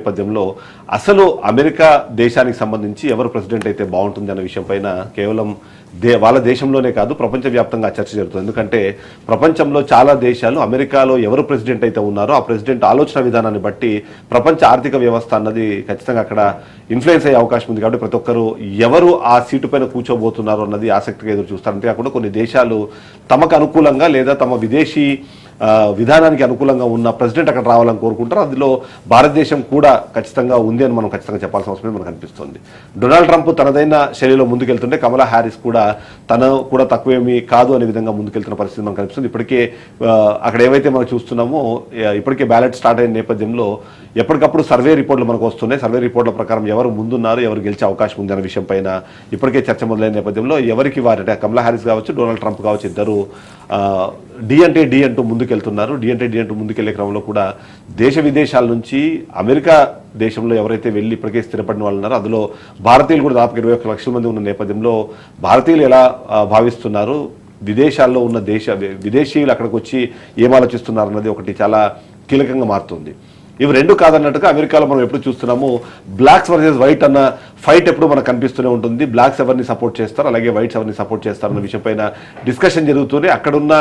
నేపథ్యంలో అసలు అమెరికా దేశానికి సంబంధించి ఎవరు ప్రెసిడెంట్ అయితే బాగుంటుంది అనే విషయం పైన కేవలం వాళ్ళ దేశంలోనే కాదు ప్రపంచవ్యాప్తంగా చర్చ జరుగుతుంది. ఎందుకంటే ప్రపంచంలో చాలా దేశాలు అమెరికాలో ఎవరు ప్రెసిడెంట్ అయితే ఉన్నారో ఆ ప్రెసిడెంట్ ఆలోచన విధానాన్ని బట్టి ప్రపంచ ఆర్థిక వ్యవస్థ అన్నది ఖచ్చితంగా అక్కడ ఇన్ఫ్లుయెన్స్ అయ్యే అవకాశం ఉంది. కాబట్టి ప్రతి ఒక్కరు ఎవరు ఆ సీటు పైన కూర్చోబోతున్నారు అన్నది ఆసక్తిగా ఎదురు చూస్తారు. అంతేకాకుండా కొన్ని దేశాలు తమకు అనుకూలంగా లేదా తమ విదేశీ విధానానికి అనుకూలంగా ఉన్న ప్రెసిడెంట్ అక్కడ రావాలని కోరుకుంటారు. అందులో భారతదేశం కూడా ఖచ్చితంగా ఉంది అని మనం ఖచ్చితంగా చెప్పాల్సిన అవసరం మనకు అనిపిస్తుంది. డొనాల్డ్ ట్రంప్ తనదైన శైలిలో ముందుకెళ్తుంటే కమలా హ్యారిస్ కూడా తను కూడా తక్కువేమీ కాదు అనే విధంగా ముందుకెళ్తున్న పరిస్థితి మనకు కనిపిస్తుంది. ఇప్పటికే అక్కడ ఏవైతే మనం చూస్తున్నామో ఇప్పటికే బ్యాలెట్ స్టార్ట్ అయిన నేపథ్యంలో ఎప్పటికప్పుడు సర్వే రిపోర్ట్లు మనకు వస్తున్నాయి. సర్వే రిపోర్ట్ల ప్రకారం ఎవరు ముందున్నారు, ఎవరు గెలిచే అవకాశం ఉంది అనే విషయం పైన ఇప్పటికే చర్చ మొదలైన నేపథ్యంలో ఎవరికి వారంటే కమలా హ్యారిస్ కావచ్చు, డొనాల్డ్ ట్రంప్ కావచ్చు, ఇద్దరు డి అంటూ ముందుకెళ్తున్నారు. డి అంటూ ముందుకెళ్లే క్రమంలో కూడా దేశ విదేశాల నుంచి అమెరికా దేశంలో ఎవరైతే వెళ్ళి ఇప్పటికే స్థిరపడిన వాళ్ళు ఉన్నారో అందులో భారతీయులు కూడా దాదాపు 21 లక్షల మంది ఉన్న నేపథ్యంలో భారతీయులు ఎలా భావిస్తున్నారు, విదేశాల్లో ఉన్న విదేశీయులు అక్కడికి వచ్చి ఏం ఆలోచిస్తున్నారు అన్నది ఒకటి చాలా కీలకంగా మారుతుంది. ఇవి రెండు కాదన్నట్టుగా అమెరికాలో మనం ఎప్పుడు చూస్తున్నాము బ్లాక్స్ వర్సెస్ వైట్ అన్న ఫైట్ ఎప్పుడు మనకు కనిపిస్తూనే ఉంటుంది. బ్లాక్స్ ఎవరిని సపోర్ట్ చేస్తారు, అలాగే వైట్స్ ఎవరిని సపోర్ట్ చేస్తారు అన్న విషయం పైన డిస్కషన్ జరుగుతూనే అక్కడున్న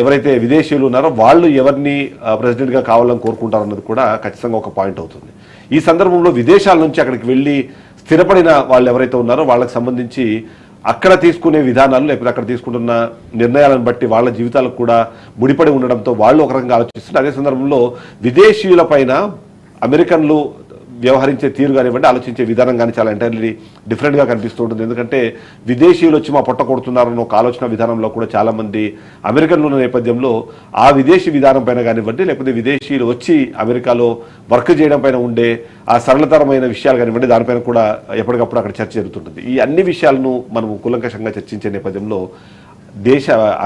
ఎవరైతే విదేశీయులు ఉన్నారో వాళ్ళు ఎవరిని ప్రెసిడెంట్గా కావాలని కోరుకుంటారు అన్నది కూడా ఖచ్చితంగా ఒక పాయింట్ అవుతుంది. ఈ సందర్భంలో విదేశాల నుంచి అక్కడికి వెళ్ళి స్థిరపడిన వాళ్ళు ఎవరైతే ఉన్నారో వాళ్ళకి సంబంధించి అక్కడ తీసుకునే విధానాలు లేకపోతే అక్కడ తీసుకుంటున్న నిర్ణయాలను బట్టి వాళ్ళ జీవితాలకు కూడా ముడిపడి ఉండడంతో వాళ్ళు ఒక రకంగా ఆలోచిస్తున్నారు. అదే సందర్భంలో విదేశీయుల పైన అమెరికన్లు వ్యవహరించే తీరు కానివ్వండి, ఆలోచించే విధానం కానీ చాలా ఎంటైర్లీ డిఫరెంట్గా కనిపిస్తూ ఉంటుంది. ఎందుకంటే విదేశీయులు వచ్చి మా పొట్ట కొడుతున్నారన్న ఒక ఆలోచన విధానంలో కూడా చాలామంది అమెరికన్లు ఉన్న నేపథ్యంలో ఆ విదేశీ విధానం పైన కానివ్వండి, లేకపోతే విదేశీయులు వచ్చి అమెరికాలో వర్క్ చేయడం పైన ఉండే ఆ సరళతరమైన విషయాలు కానివ్వండి, దానిపైన కూడా ఎప్పటికప్పుడు అక్కడ చర్చ జరుగుతుంటుంది. ఈ అన్ని విషయాలను మనం కూలంకషంగా చర్చించే నేపథ్యంలో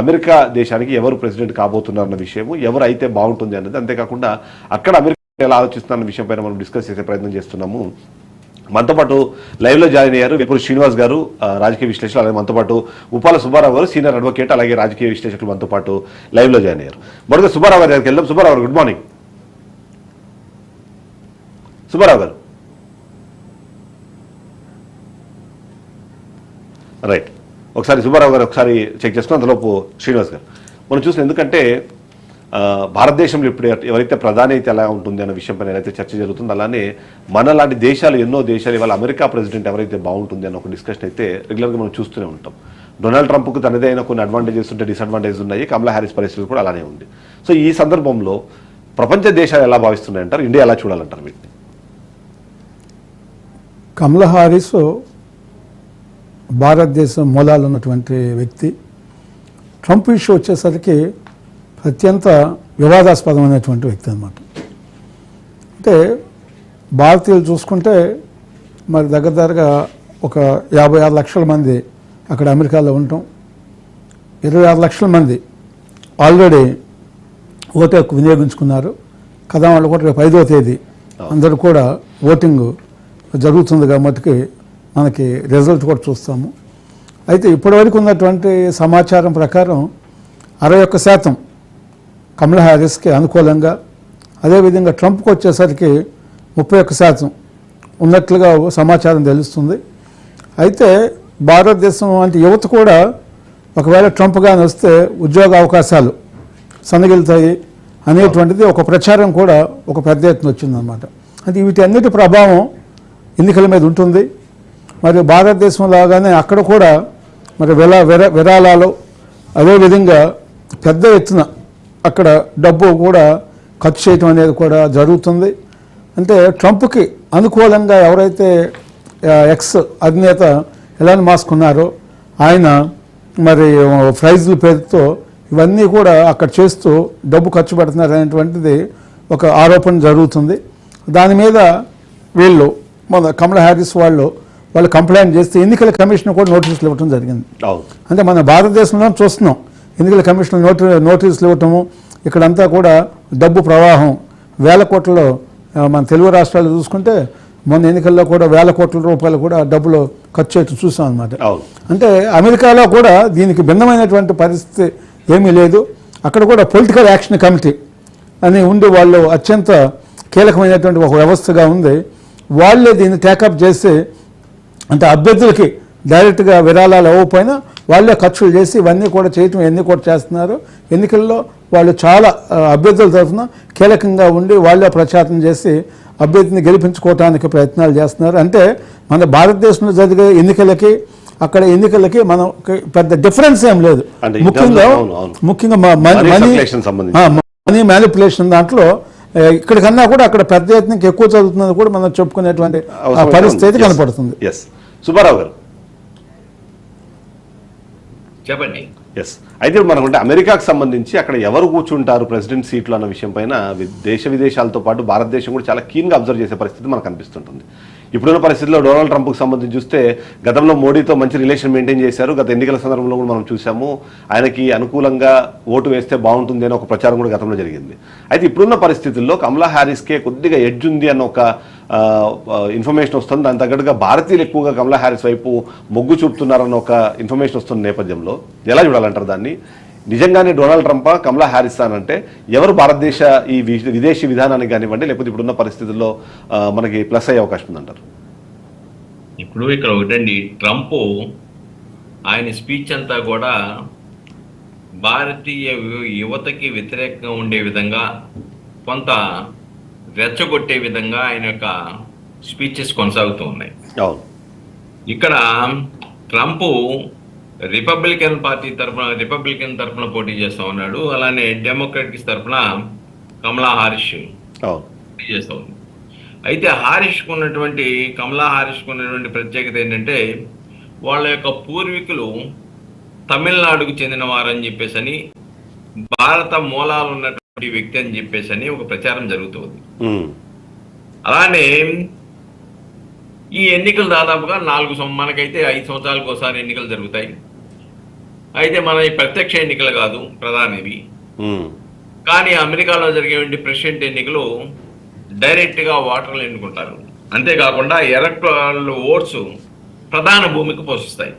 అమెరికా దేశానికి ఎవరు ప్రెసిడెంట్ కాబోతున్నారన్న విషయము, ఎవరు అయితే బాగుంటుంది అన్నది, అంతేకాకుండా అక్కడ అమెరికా ఎలా ఆలోచిస్తున్న విషయం పైన మనం డిస్కస్ చేసే ప్రయత్నం చేస్తున్నాము. మనతో పాటు లైవ్లో జాయిన్ అయ్యారు వేపూరి శ్రీనివాస్ గారు, రాజకీయ విశ్లేషకులు, అలాగే మనతో పాటు ఉపాల సుబ్బారావు గారు, సీనియర్ అడ్వకేట్, అలాగే రాజకీయ విశ్లేషకులు మనతో పాటు లైవ్లో జాయిన్ అయ్యారు. మొదట సుబ్బారావు గారి దగ్గరికి వెళ్దాం. సుబ్బారావు గారు, గుడ్ మార్నింగ్. సుబ్బారావు గారు, రైట్. ఒకసారి సుబ్బారావు గారు ఒకసారి చెక్ చేసుకుని అంతలోపు శ్రీనివాస్ గారు మనం చూసిన, ఎందుకంటే భారతదేశంలో ఇప్పుడు ఎవరైతే ప్రధాని అయితే ఎలా ఉంటుంది అన్న విషయం పైన ఏదైతే చర్చ జరుగుతుందో, అలానే మన లాంటి దేశాలు ఎన్నో దేశాలు ఇవాళ అమెరికా ప్రెసిడెంట్ ఎవరైతే బాగుంటుంది అన్న ఒక డిస్కషన్ అయితే రెగ్యులర్గా మనం చూస్తూనే ఉంటాం. డొనాల్డ్ ట్రంప్కు తనదే అయిన కొన్ని అడ్వాంటేజెస్ ఉంటే డిసడ్వాంటేజెస్ ఉన్నాయి. కమలా హ్యారిస్ పరిస్థితి కూడా అలానే ఉంది. సో ఈ సందర్భంలో ప్రపంచ దేశాలు ఎలా భావిస్తున్నాయంటారు, ఇండియా ఎలా చూడాలంటారు వీటిని? కమలా హ్యారిస్ భారతదేశం మూలాలు ఉన్నటువంటి వ్యక్తి. ట్రంప్ ఇష్యూ వచ్చేసరికి అత్యంత వివాదాస్పదమైనటువంటి వ్యక్తి అన్నమాట. అంటే భారతీయులు చూసుకుంటే మరి దగ్గరగా ఒక 56 లక్షల మంది అక్కడ అమెరికాలో ఉండటం, 26 లక్షల మంది ఆల్రెడీ ఓటు హక్కు వినియోగించుకున్నారు కదా. వాళ్ళు కూడా రేపు 5వ తేదీ అందరూ కూడా ఓటింగ్ జరుగుతుంది కాబట్టి మనకి రిజల్ట్ కూడా చూస్తాము. అయితే ఇప్పటివరకు ఉన్నటువంటి సమాచారం ప్రకారం 61% కమలా హ్యారిస్కి అనుకూలంగా, అదేవిధంగా ట్రంప్కి వచ్చేసరికి 31% ఉన్నట్లుగా సమాచారం తెలుస్తుంది. అయితే భారతదేశం అంటే యువత కూడా ఒకవేళ ట్రంప్ కానీ వస్తే ఉద్యోగ అవకాశాలు సన్నగిలుతాయి అనేటువంటిది ఒక ప్రచారం కూడా ఒక పెద్ద ఎత్తున వచ్చిందనమాట. అంటే వీటన్నిటి ప్రభావం ఎన్నికల మీద ఉంటుంది. మరి భారతదేశం లాగానే అక్కడ కూడా మరి విరాళాలు, అదేవిధంగా పెద్ద ఎత్తున అక్కడ డబ్బు కూడా ఖర్చు చేయటం అనేది కూడా జరుగుతుంది. అంటే ట్రంప్కి అనుకూలంగా ఎవరైతే ఎక్స్ అధినేత ఎలాన్ మస్క్ ఉన్నారో ఆయన మరి ప్రైజ్ల పేరుతో ఇవన్నీ కూడా అక్కడ చేస్తూ డబ్బు ఖర్చు పెడుతున్నారు అనేటువంటిది ఒక ఆరోపణ జరుగుతుంది. దాని మీద వీళ్ళు మన కమలా హ్యారిస్ వాళ్ళు కంప్లైంట్ చేస్తే ఎన్నికల కమిషన్ కూడా నోటీసులు ఇవ్వడం జరిగింది. అంటే మన భారతదేశంలో చూస్తున్నాం ఎన్నికల కమిషన్ నోటీసులు ఇవ్వటము, ఇక్కడంతా కూడా డబ్బు ప్రవాహం వేల కోట్లలో. మన తెలుగు రాష్ట్రాలు చూసుకుంటే మొన్న ఎన్నికల్లో కూడా వేల కోట్ల రూపాయలు కూడా డబ్బులు ఖర్చు చేయటం చూసాం అనమాట. అంటే అమెరికాలో కూడా దీనికి భిన్నమైనటువంటి పరిస్థితి ఏమీ లేదు. అక్కడ కూడా పొలిటికల్ యాక్షన్ కమిటీ అని ఉండి వాళ్ళు అత్యంత కీలకమైనటువంటి ఒక వ్యవస్థగా ఉంది. వాళ్ళే దీన్ని టేకప్ చేసి, అంటే అభ్యర్థులకి డైరెక్ట్గా విరాళాలు ఇవ్వకపోయినా వాళ్ళే ఖర్చులు చేసి ఇవన్నీ కూడా చేయటం, ఇవన్నీ కూడా చేస్తున్నారు. ఎన్నికల్లో వాళ్ళు చాలా అభ్యర్థుల తరఫున కీలకంగా ఉండి వాళ్ళే ప్రచారం చేసి అభ్యర్థిని గెలిపించుకోవడానికి ప్రయత్నాలు చేస్తున్నారు. అంటే మన భారతదేశంలో జరిగే ఎన్నికలకి అక్కడ ఎన్నికలకి మనం పెద్ద డిఫరెన్స్ ఏం లేదు. ముఖ్యంగా మనీ మ్యానిపులేషన్ దాంట్లో ఇక్కడికన్నా కూడా అక్కడ పెద్ద ఎత్తున ఎక్కువ చదువుతున్నది కూడా మనం చెప్పుకునేటువంటి పరిస్థితి కనపడుతుంది. సుబ్బారావు గారు చెప్పండి. ఎస్, అయితే మనకుంటే అమెరికాకు సంబంధించి అక్కడ ఎవరు కూర్చుంటారు ప్రెసిడెంట్ సీట్లు అన్న విషయం పైన దేశ విదేశాలతో పాటు భారతదేశం కూడా చాలా కీన్గా అబ్జర్వ్ చేసే పరిస్థితి మనకు కనిపిస్తుంటుంది. ఇప్పుడున్న పరిస్థితుల్లో డొనాల్డ్ ట్రంప్కి సంబంధించి చూస్తే గతంలో మోడీతో మంచి రిలేషన్ మెయింటైన్ చేశారు. గత ఎన్నికల సందర్భంలో కూడా మనం చూసాము ఆయనకి అనుకూలంగా ఓటు వేస్తే బాగుంటుంది అని ఒక ప్రచారం కూడా గతంలో జరిగింది. అయితే ఇప్పుడున్న పరిస్థితుల్లో కమలా హ్యారిస్కే కొద్దిగా ఎడ్జ్ ఉంది అన్న ఒక ఇన్ఫర్మేషన్ వస్తుంది. దాని తగ్గట్టుగా భారతీయులు ఎక్కువగా కమలా హ్యారిస్ వైపు మొగ్గు చూపుతున్నారన్న ఒక ఇన్ఫర్మేషన్ వస్తున్న నేపథ్యంలో ఎలా చూడాలంటారు దాన్ని? నిజంగానే డొనాల్డ్ ట్రంపా కమలా హ్యారిస్ అంటే ఎవరు భారతదేశ ఈ విదేశీ విధానానికి కానివ్వండి లేకపోతే ఇప్పుడున్న పరిస్థితుల్లో మనకి ప్లస్ అయ్యే అవకాశం ఉందంటారు? ఇప్పుడు ఇక్కడ ఒకటండి, ట్రంప్ ఆయన స్పీచ్ అంతా కూడా భారతీయ యువతకి వ్యతిరేకంగా ఉండే విధంగా, కొంత రెచ్చగొట్టే విధంగా ఆయన యొక్క స్పీచెస్ కొనసాగుతూ ఉన్నాయి. ఇక్కడ ట్రంప్ రిపబ్లికన్ తరఫున పోటీ చేస్తూ ఉన్నాడు. అలానే డెమోక్రాటిక్స్ తరఫున కమలా హారిస్ పోటీ చేస్తూ ఉంది. అయితే కమలా హారిస్కు ఉన్నటువంటి ప్రత్యేకత ఏంటంటే వాళ్ళ యొక్క పూర్వీకులు తమిళనాడుకు చెందిన వారని చెప్పేసి, భారత మూలాలు ఉన్నటువంటి వ్యక్తి అని చెప్పేసి ఒక ప్రచారం జరుగుతుంది. అలానే ఈ ఎన్నికలు దాదాపుగా మనకైతే 5 సంవత్సరాలకు ఒకసారి ఎన్నికలు జరుగుతాయి. అయితే మన ఈ ప్రత్యక్ష ఎన్నికలు కాదు ప్రధానివి, కానీ అమెరికాలో జరిగేటువంటి ప్రెసిడెంట్ ఎన్నికలు డైరెక్ట్ గా ఓటర్లు ఎన్నుకుంటారు. అంతేకాకుండా ఎలక్టరల్ ఓట్స్ ప్రధాన భూమిక పోషిస్తాయి.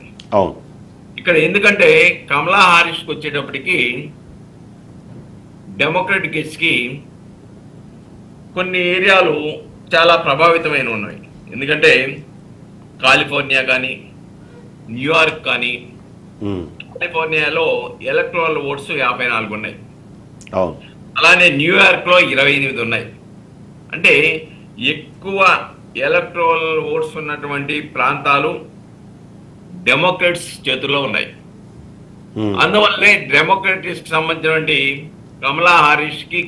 ఇక్కడ ఎందుకంటే కమలా హారిస్కి వచ్చేటప్పటికి డెమోక్రాటిక్స్ కి కొన్ని ఏరియాలు చాలా ప్రభావితమైన ఉన్నాయి. ఎందుకంటే కాలిఫోర్నియా కానీ, న్యూయార్క్ కానీ, కాలిఫోర్నియాలో ఎలక్టరల్ ఓట్స్ 54 ఉన్నాయి. అలానే న్యూయార్క్ లో 28 ఉన్నాయి. అంటే ఎక్కువ ఎలక్టరల్ ఓట్స్ ఉన్నటువంటి ప్రాంతాలు డెమోక్రాట్స్ చేతుల్లో ఉన్నాయి. అందువల్లే డెమోక్రాటిక్స్ సంబంధించినటువంటి కమలా హారిస్ కి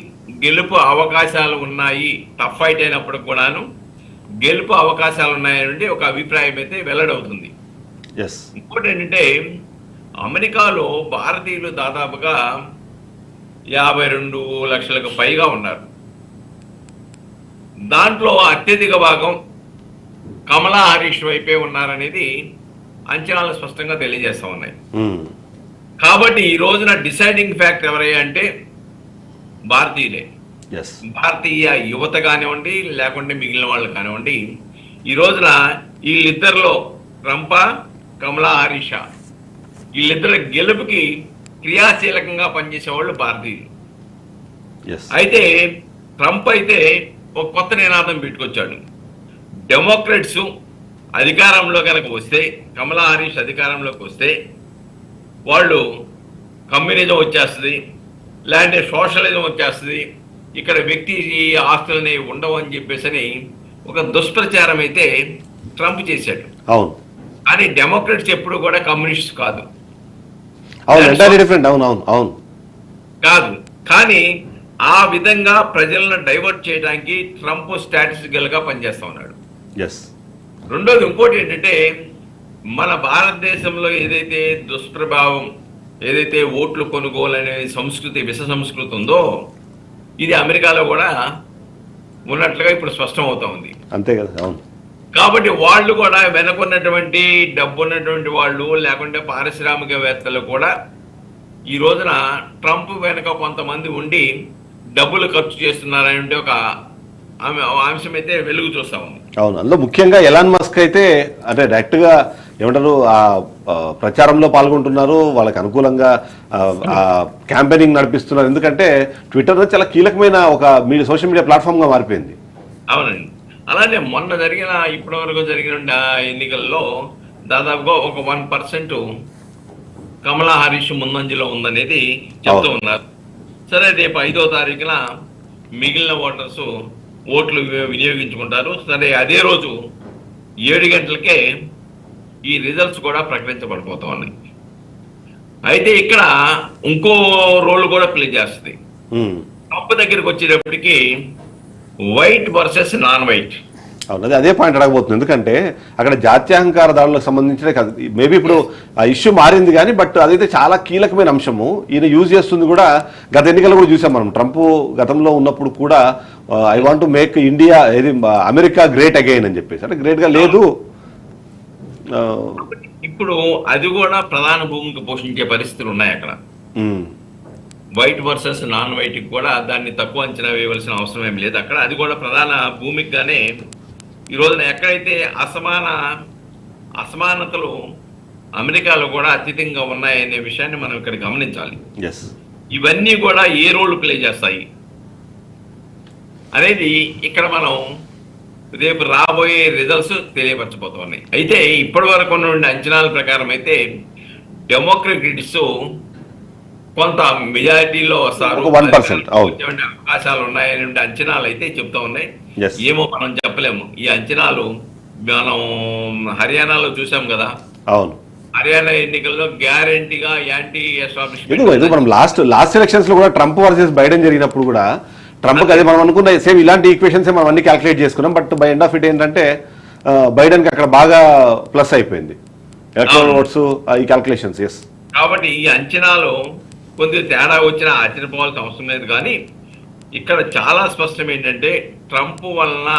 గెలుపు అవకాశాలు ఉన్నాయి. టఫ్ ఫైట్ అయినప్పుడు కూడాను గెలుపు అవకాశాలు ఉన్నాయని ఒక అభిప్రాయం అయితే వెల్లడవుతుంది. ఇంకోటి ఏంటంటే అమెరికాలో భారతీయులు దాదాపుగా 52 లక్షలకు పైగా ఉన్నారు. దాంట్లో అత్యధిక భాగం కమలా హారిస్ వైపే ఉన్నారనేది అంచనాలు స్పష్టంగా తెలియజేస్తా ఉన్నాయి. కాబట్టి ఈ రోజున డిసైడింగ్ ఫ్యాక్టర్ ఎవరయ్యా అంటే భారతీయులే. భారతీయ యువత కానివ్వండి, లేకుంటే మిగిలిన వాళ్ళు కానివ్వండి, ఈ రోజున వీళ్ళిద్దరిలో ట్రంపా, కమలా హారిస్, వీళ్ళిద్దరి గెలుపుకి క్రియాశీలకంగా పనిచేసే వాళ్ళు భారతీయులు. అయితే ట్రంప్ అయితే ఒక కొత్త నినాదం పెట్టుకొచ్చాడు. డెమోక్రాట్స్ అధికారంలో కనుక వస్తే, కమలా హారిస్ అధికారంలోకి వస్తే వాళ్ళు కమ్యూనిజం వచ్చేస్తుంది, లేదంటే సోషలిజం వచ్చేస్తుంది, ఇక్కడ వ్యక్తి ఆస్తులని ఉండవు అని చెప్పేసి ఒక దుష్ప్రచారం అయితే ట్రంప్ చేశాడు. కానీ డెమోక్రాట్స్ ఎప్పుడు కూడా కమ్యూనిస్ట్ కాదు. కాదు, కానీ ఆ విధంగా ప్రజలను డైవర్ట్ చేయడానికి ట్రంప్ స్ట్రాటజికల్ గా పనిచేస్తా ఉన్నాడు. రెండోది ఇంకోటి ఏంటంటే మన భారతదేశంలో ఏదైతే దుష్ప్రభావం, ఏదైతే ఓట్లు కొనుగోలు అనే సంస్కృతి, విష సంస్కృతి ఉందో, ఇది అమెరికాలో కూడా ఉన్నట్లుగా ఇప్పుడు స్పష్టం అవుతా ఉంది. అంతే కదా. అవును. కాబట్టి వాళ్ళు కూడా వెనకున్నటువంటి డబ్బు ఉన్నటువంటి వాళ్ళు, లేకుంటే పారిశ్రామికవేత్తలు కూడా ఈ రోజున ట్రంప్ వెనక కొంతమంది ఉండి డబ్బులు ఖర్చు చేస్తున్నారనే ఒక అంశం అయితే వెలుగు చూస్తా ఉంది. అవును, అందులో ముఖ్యంగా ఎలాన్ మస్క్ అయితే అంటే డైరెక్ట్ గా ఏమంటారు ఆ ప్రచారంలో పాల్గొంటున్నారు, వాళ్ళకి అనుకూలంగా క్యాంపెయినింగ్ నడిపిస్తున్నారు. ఎందుకంటే ట్విట్టర్ చాలా కీలకమైన ఒక సోషల్ మీడియా ప్లాట్ఫామ్ గా మారిపోయింది. అవునండి. అలానే మొన్న జరిగిన ఇప్పటి వరకు జరిగిన ఎన్నికల్లో దాదాపుగా ఒక 1% కమలా హరీష్ ముందంజలో ఉందనేది చెప్తూ ఉన్నారు. సరే, రేపు 5వ తారీఖున మిగిలిన ఓటర్స్ ఓట్లు వినియోగించుకుంటారు. సరే, అదే రోజు 7 గంటలకే ఈ రిజల్ట్స్ కూడా ప్రకటించబడిపోతా ఉన్నాయి. అయితే ఇక్కడ ఇంకో రోల్ కూడా ప్లే చేస్తుంది. ట్రంప్ దగ్గరికి వచ్చేటప్పటికి వైట్ వర్సెస్ నాన్ వైట్. అవును, అదే పాయింట్ అడగబోతుంది. ఎందుకంటే అక్కడ జాత్యహంకార దాడులకు సంబంధించిన కాదు, మేబీ ఇప్పుడు ఆ ఇష్యూ మారింది కానీ బట్ అదైతే చాలా కీలకమైన అంశము. ఈయన యూజ్ చేస్తుంది కూడా. గత ఎన్నికలు కూడా చూసాం మనం. ట్రంప్ గతంలో ఉన్నప్పుడు కూడా I want to make India ఏది అమెరికా గ్రేట్ అగైన్ అని చెప్పేసి, అంటే గ్రేట్ గా లేదు. ఇప్పుడు అది కూడా ప్రధాన భూమిక పోషించే పరిస్థితులు ఉన్నాయి అక్కడ. వైట్ వర్సెస్ నాన్ వైట్ కూడా దాన్ని తక్కువ అంచనా వేయవలసిన అవసరం ఏం లేదు అక్కడ. అది కూడా ప్రధాన భూమికగానే ఈ రోజున ఎక్కడైతే అసమానతలు అమెరికాలో కూడా అత్యధికంగా ఉన్నాయనే విషయాన్ని మనం ఇక్కడ గమనించాలి. ఇవన్నీ కూడా ఏ రోల్ ప్లే చేస్తాయి అనేది ఇక్కడ మనం రేపు రాబోయే రిజల్ట్స్ తెలియపరచబోతున్నాయి. అయితే ఇప్పటి వరకు ఉన్న అంచనాల ప్రకారం అయితే డెమోక్రటిక్స్ కొంత మెజారిటీలో వస్తారు, అవకాశాలు ఉన్నాయనే అంచనాలు అయితే చెప్తా ఉన్నాయి. ఏమో మనం చెప్పలేము. ఈ అంచనాలు మనం హర్యానాలో చూసాం కదా. అవును, హర్యానా ఎన్నికల్లో గ్యారంటీగా యాంటీ ఎస్టాబ్లిష్మెంట్. మనం లాస్ట్ ఎలక్షన్స్ లో కూడా ట్రంప్ వర్సెస్ బైడెన్ జరిగినప్పుడు కూడా ట్రంప్ అదే మనం అనుకున్న సేమ్ ఇలాంటి ఈక్వేషన్స్ మనం అన్ని క్యాల్కులేట్ చేసుకున్నాం. But by end of it ఏంటంటే బైడెన్ కి అక్కడ బాగా ప్లస్ అయిపోయింది ఎలక్టోరల్ ఓట్స్ ఈ క్యాల్కులేషన్స్. ఎస్, కాబట్టి ఈ అంచనాలు కొద్దిగా తేడా వచ్చినా ఆశ్చర్యపోవాల్సిన అవసరం లేదు. కానీ ఇక్కడ చాలా స్పష్టం ఏంటంటే ట్రంప్ వలన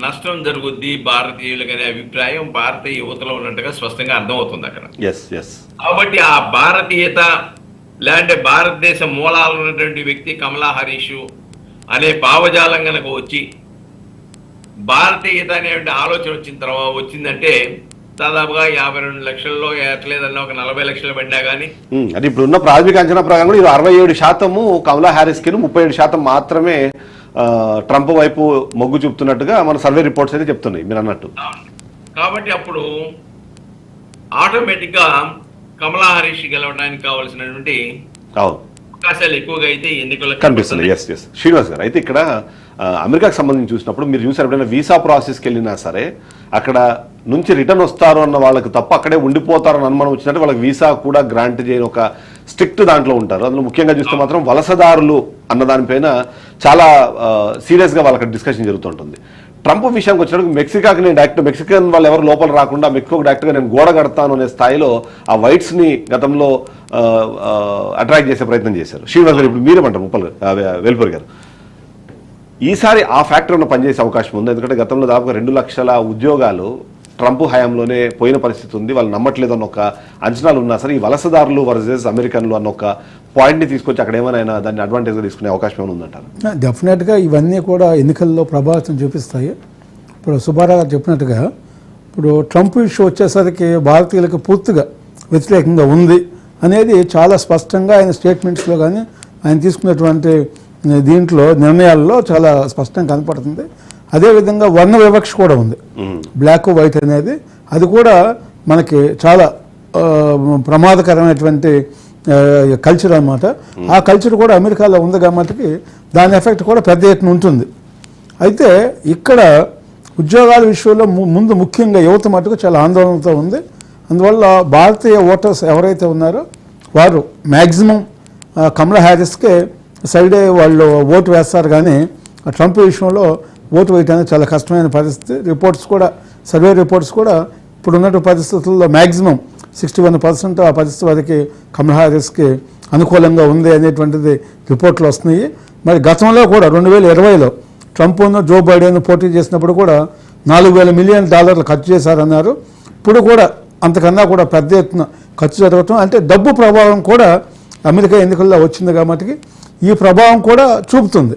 నష్టం జరుగుద్ది భారతీయులకు అనే అభిప్రాయం భారతీయ యువతలో ఉన్నట్టుగా స్పష్టంగా అర్థమవుతుంది అక్కడ. కాబట్టి ఆ భారతీయత లేదంటే భారతదేశ మూలాలు ఉన్నటువంటి వ్యక్తి కమలా హరీష్ అనే భావజాలం కనుక వచ్చి భారతీయత అనే ఆలోచన వచ్చిందంటే దాదాపుగా 52 లక్షల్లో ఎట్లేదన్నా ఒక 40 లక్షలు పడినా కానీ అది ఇప్పుడున్న ప్రాథమిక అంచనా ప్రకారం కూడా 67% కమలా హ్యారిస్ కి 37% మాత్రమే ట్రంప్ వైపు మొగ్గు చూపుతున్నట్టుగా మన సర్వే రిపోర్ట్స్ అయితే చెప్తున్నాయి మీరు అన్నట్టు. కాబట్టి అప్పుడు ఆటోమేటిక్ గా కమలా హరీష్ గెలవడానికి కావాల్సినటువంటి అవకాశాలు ఎక్కువగా అయితే ఎన్నికలకు కనిపిస్తుంది. శ్రీనివాస్ గారు, అయితే ఇక్కడ అమెరికాకు సంబంధించి చూసినప్పుడు మీరు చూసారు ఎప్పుడైనా వీసా ప్రాసెస్కి వెళ్ళినా సరే అక్కడ నుంచి రిటర్న్ వస్తారు అన్న వాళ్ళకి తప్ప అక్కడే ఉండిపోతారని అనుమానం వచ్చినట్టు వాళ్ళకి వీసా కూడా గ్రాంట్ చేయని ఒక స్ట్రిక్ట్ దాంట్లో ఉంటారు. అందులో ముఖ్యంగా చూస్తే మాత్రం వలసదారులు అన్న దానిపైన చాలా సీరియస్గా వాళ్ళకి డిస్కషన్ జరుగుతుంటుంది. ట్రంప్ విషయానికి వచ్చినప్పుడు మెక్సికాకి నేను మెక్సికన్ వాళ్ళు ఎవరు లోపల రాకుండా మెక్సికోకి డైరెక్ట్గా నేను గోడ కడతాను అనే స్థాయిలో ఆ వైట్స్ని గతంలో అట్రాక్ట్ చేసే ప్రయత్నం చేశారు. శ్రీనివాస్ గారు, ఇప్పుడు మీరేమంటారు వెల్పూరి గారు, ఈసారి ఆ ఫ్యాక్టర్ ఉన్న పనిచేసే అవకాశం ఉంది? ఎందుకంటే గతంలో దాదాపుగా 2 లక్షల ఉద్యోగాలు ట్రంప్ హయాంలోనే పోయిన పరిస్థితి ఉంది. వాళ్ళు నమ్మట్లేదు అన్న ఒక అంచనాలు ఉన్నా సరే ఈ వలసదారులు వర్సెస్ అమెరికన్లు అన్న ఒక పాయింట్ని తీసుకొచ్చి అక్కడ ఏమైనా దాన్ని అడ్వాంటేజ్గా తీసుకునే అవకాశం ఏమైనా ఉందంటారు? డెఫినెట్గా ఇవన్నీ కూడా ఎన్నికల్లో ప్రభావితం చూపిస్తాయి. ఇప్పుడు సుబ్బారావు గారు చెప్పినట్టుగా ఇప్పుడు ట్రంప్ ఇష్యూ వచ్చేసరికి భారతీయులకు పూర్తిగా వ్యతిరేకంగా ఉంది అనేది చాలా స్పష్టంగా ఆయన స్టేట్మెంట్స్లో కానీ ఆయన తీసుకున్నటువంటి దీంట్లో నిర్ణయాల్లో చాలా స్పష్టంగా కనపడుతుంది. అదేవిధంగా వర్ణ వివక్ష కూడా ఉంది. బ్లాక్ వైట్ అనేది అది కూడా మనకి చాలా ప్రమాదకరమైనటువంటి కల్చర్ అన్నమాట. ఆ కల్చర్ కూడా అమెరికాలో ఉంది కాబట్టి దాని ఎఫెక్ట్ కూడా పెద్ద ఎత్తున ఉంటుంది. అయితే ఇక్కడ ఉద్యోగాల విషయంలో ముందు ముఖ్యంగా యువత మటుకు చాలా ఆందోళనతో ఉంది. అందువల్ల భారతీయ ఓటర్స్ ఎవరైతే ఉన్నారో వారు మ్యాక్సిమం కమలా హ్యారిస్కే సైడే వాళ్ళు ఓటు వేస్తారు. కానీ ట్రంప్ విషయంలో ఓటు వేయడానికి చాలా కష్టమైన పరిస్థితి. రిపోర్ట్స్ కూడా సర్వే రిపోర్ట్స్ కూడా ఇప్పుడున్న పరిస్థితుల్లో మ్యాక్సిమం 61% ఆ పరిస్థితి వారికి కమలా హ్యారిస్కి అనుకూలంగా ఉంది అనేటువంటిది రిపోర్ట్లు వస్తున్నాయి. మరి గతంలో కూడా 2020లో ట్రంప్ జో బైడెన్ పోటీ చేసినప్పుడు కూడా $4,000 మిలియన్ ఖర్చు చేశారన్నారు. ఇప్పుడు కూడా అంతకన్నా కూడా పెద్ద ఎత్తున ఖర్చు జరగటం అంటే డబ్బు ప్రభావం కూడా అమెరికా ఎన్నికల్లో వచ్చింది కాబట్టి ఈ ప్రభావం కూడా చూపుతుంది.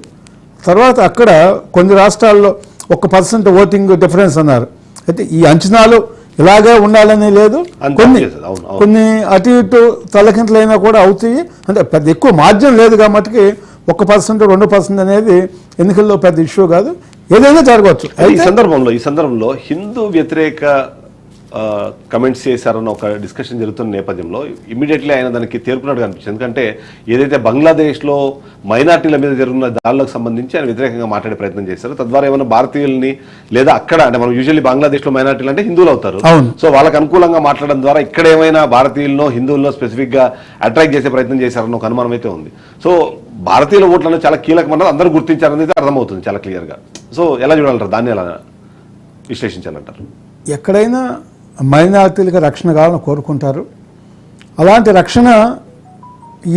తర్వాత అక్కడ కొన్ని రాష్ట్రాల్లో 1% ఓటింగ్ డిఫరెన్స్ అన్నారు. అయితే ఈ అంచనాలు ఇలాగే ఉండాలని లేదు, కొన్ని అటు ఇటు తలకింతలైనా కూడా అవుతాయి. అంటే పెద్ద ఎక్కువ మార్జిన్ లేదు కాబట్టి 1% 2% అనేది ఎన్నికల్లో పెద్ద ఇష్యూ కాదు. ఏదైనా జరగవచ్చు. ఈ సందర్భంలో హిందూ వ్యతిరేక కమెంట్స్ చేశారన్న ఒక డిస్కషన్ జరుగుతున్న నేపథ్యంలో ఇమీడియట్లీ ఆయన దానికి తేరుకున్నట్టు కనిపించింది. ఎందుకంటే ఏదైతే బంగ్లాదేశ్లో మైనార్టీల మీద జరుగుతున్న దాడులకు సంబంధించి ఆయన వ్యతిరేకంగా మాట్లాడే ప్రయత్నం చేశారు. తద్వారా ఏమైనా భారతీయుల్ని లేదా అక్కడ అంటే మనం యూజువల్లీ బంగ్లాదేశ్లో మైనార్టీలు అంటే హిందువులు అవుతారు, సో వాళ్ళకి అనుకూలంగా మాట్లాడడం ద్వారా ఇక్కడ ఏమైనా భారతీయులను హిందువులను స్పెసిఫిక్గా అట్రాక్ట్ చేసే ప్రయత్నం చేశారన్న ఒక అనుమానం అయితే ఉంది. సో భారతీయుల ఓట్లను చాలా కీలకమన్నది అందరూ గుర్తించారనేది అర్థమవుతుంది చాలా క్లియర్గా. సో ఎలా చూడాలంటారు, దాన్ని ఎలా విశ్లేషించాలంటారు? ఎక్కడైనా మైనారిటీలకు రక్షణ కావాలని కోరుకుంటారు. అలాంటి రక్షణ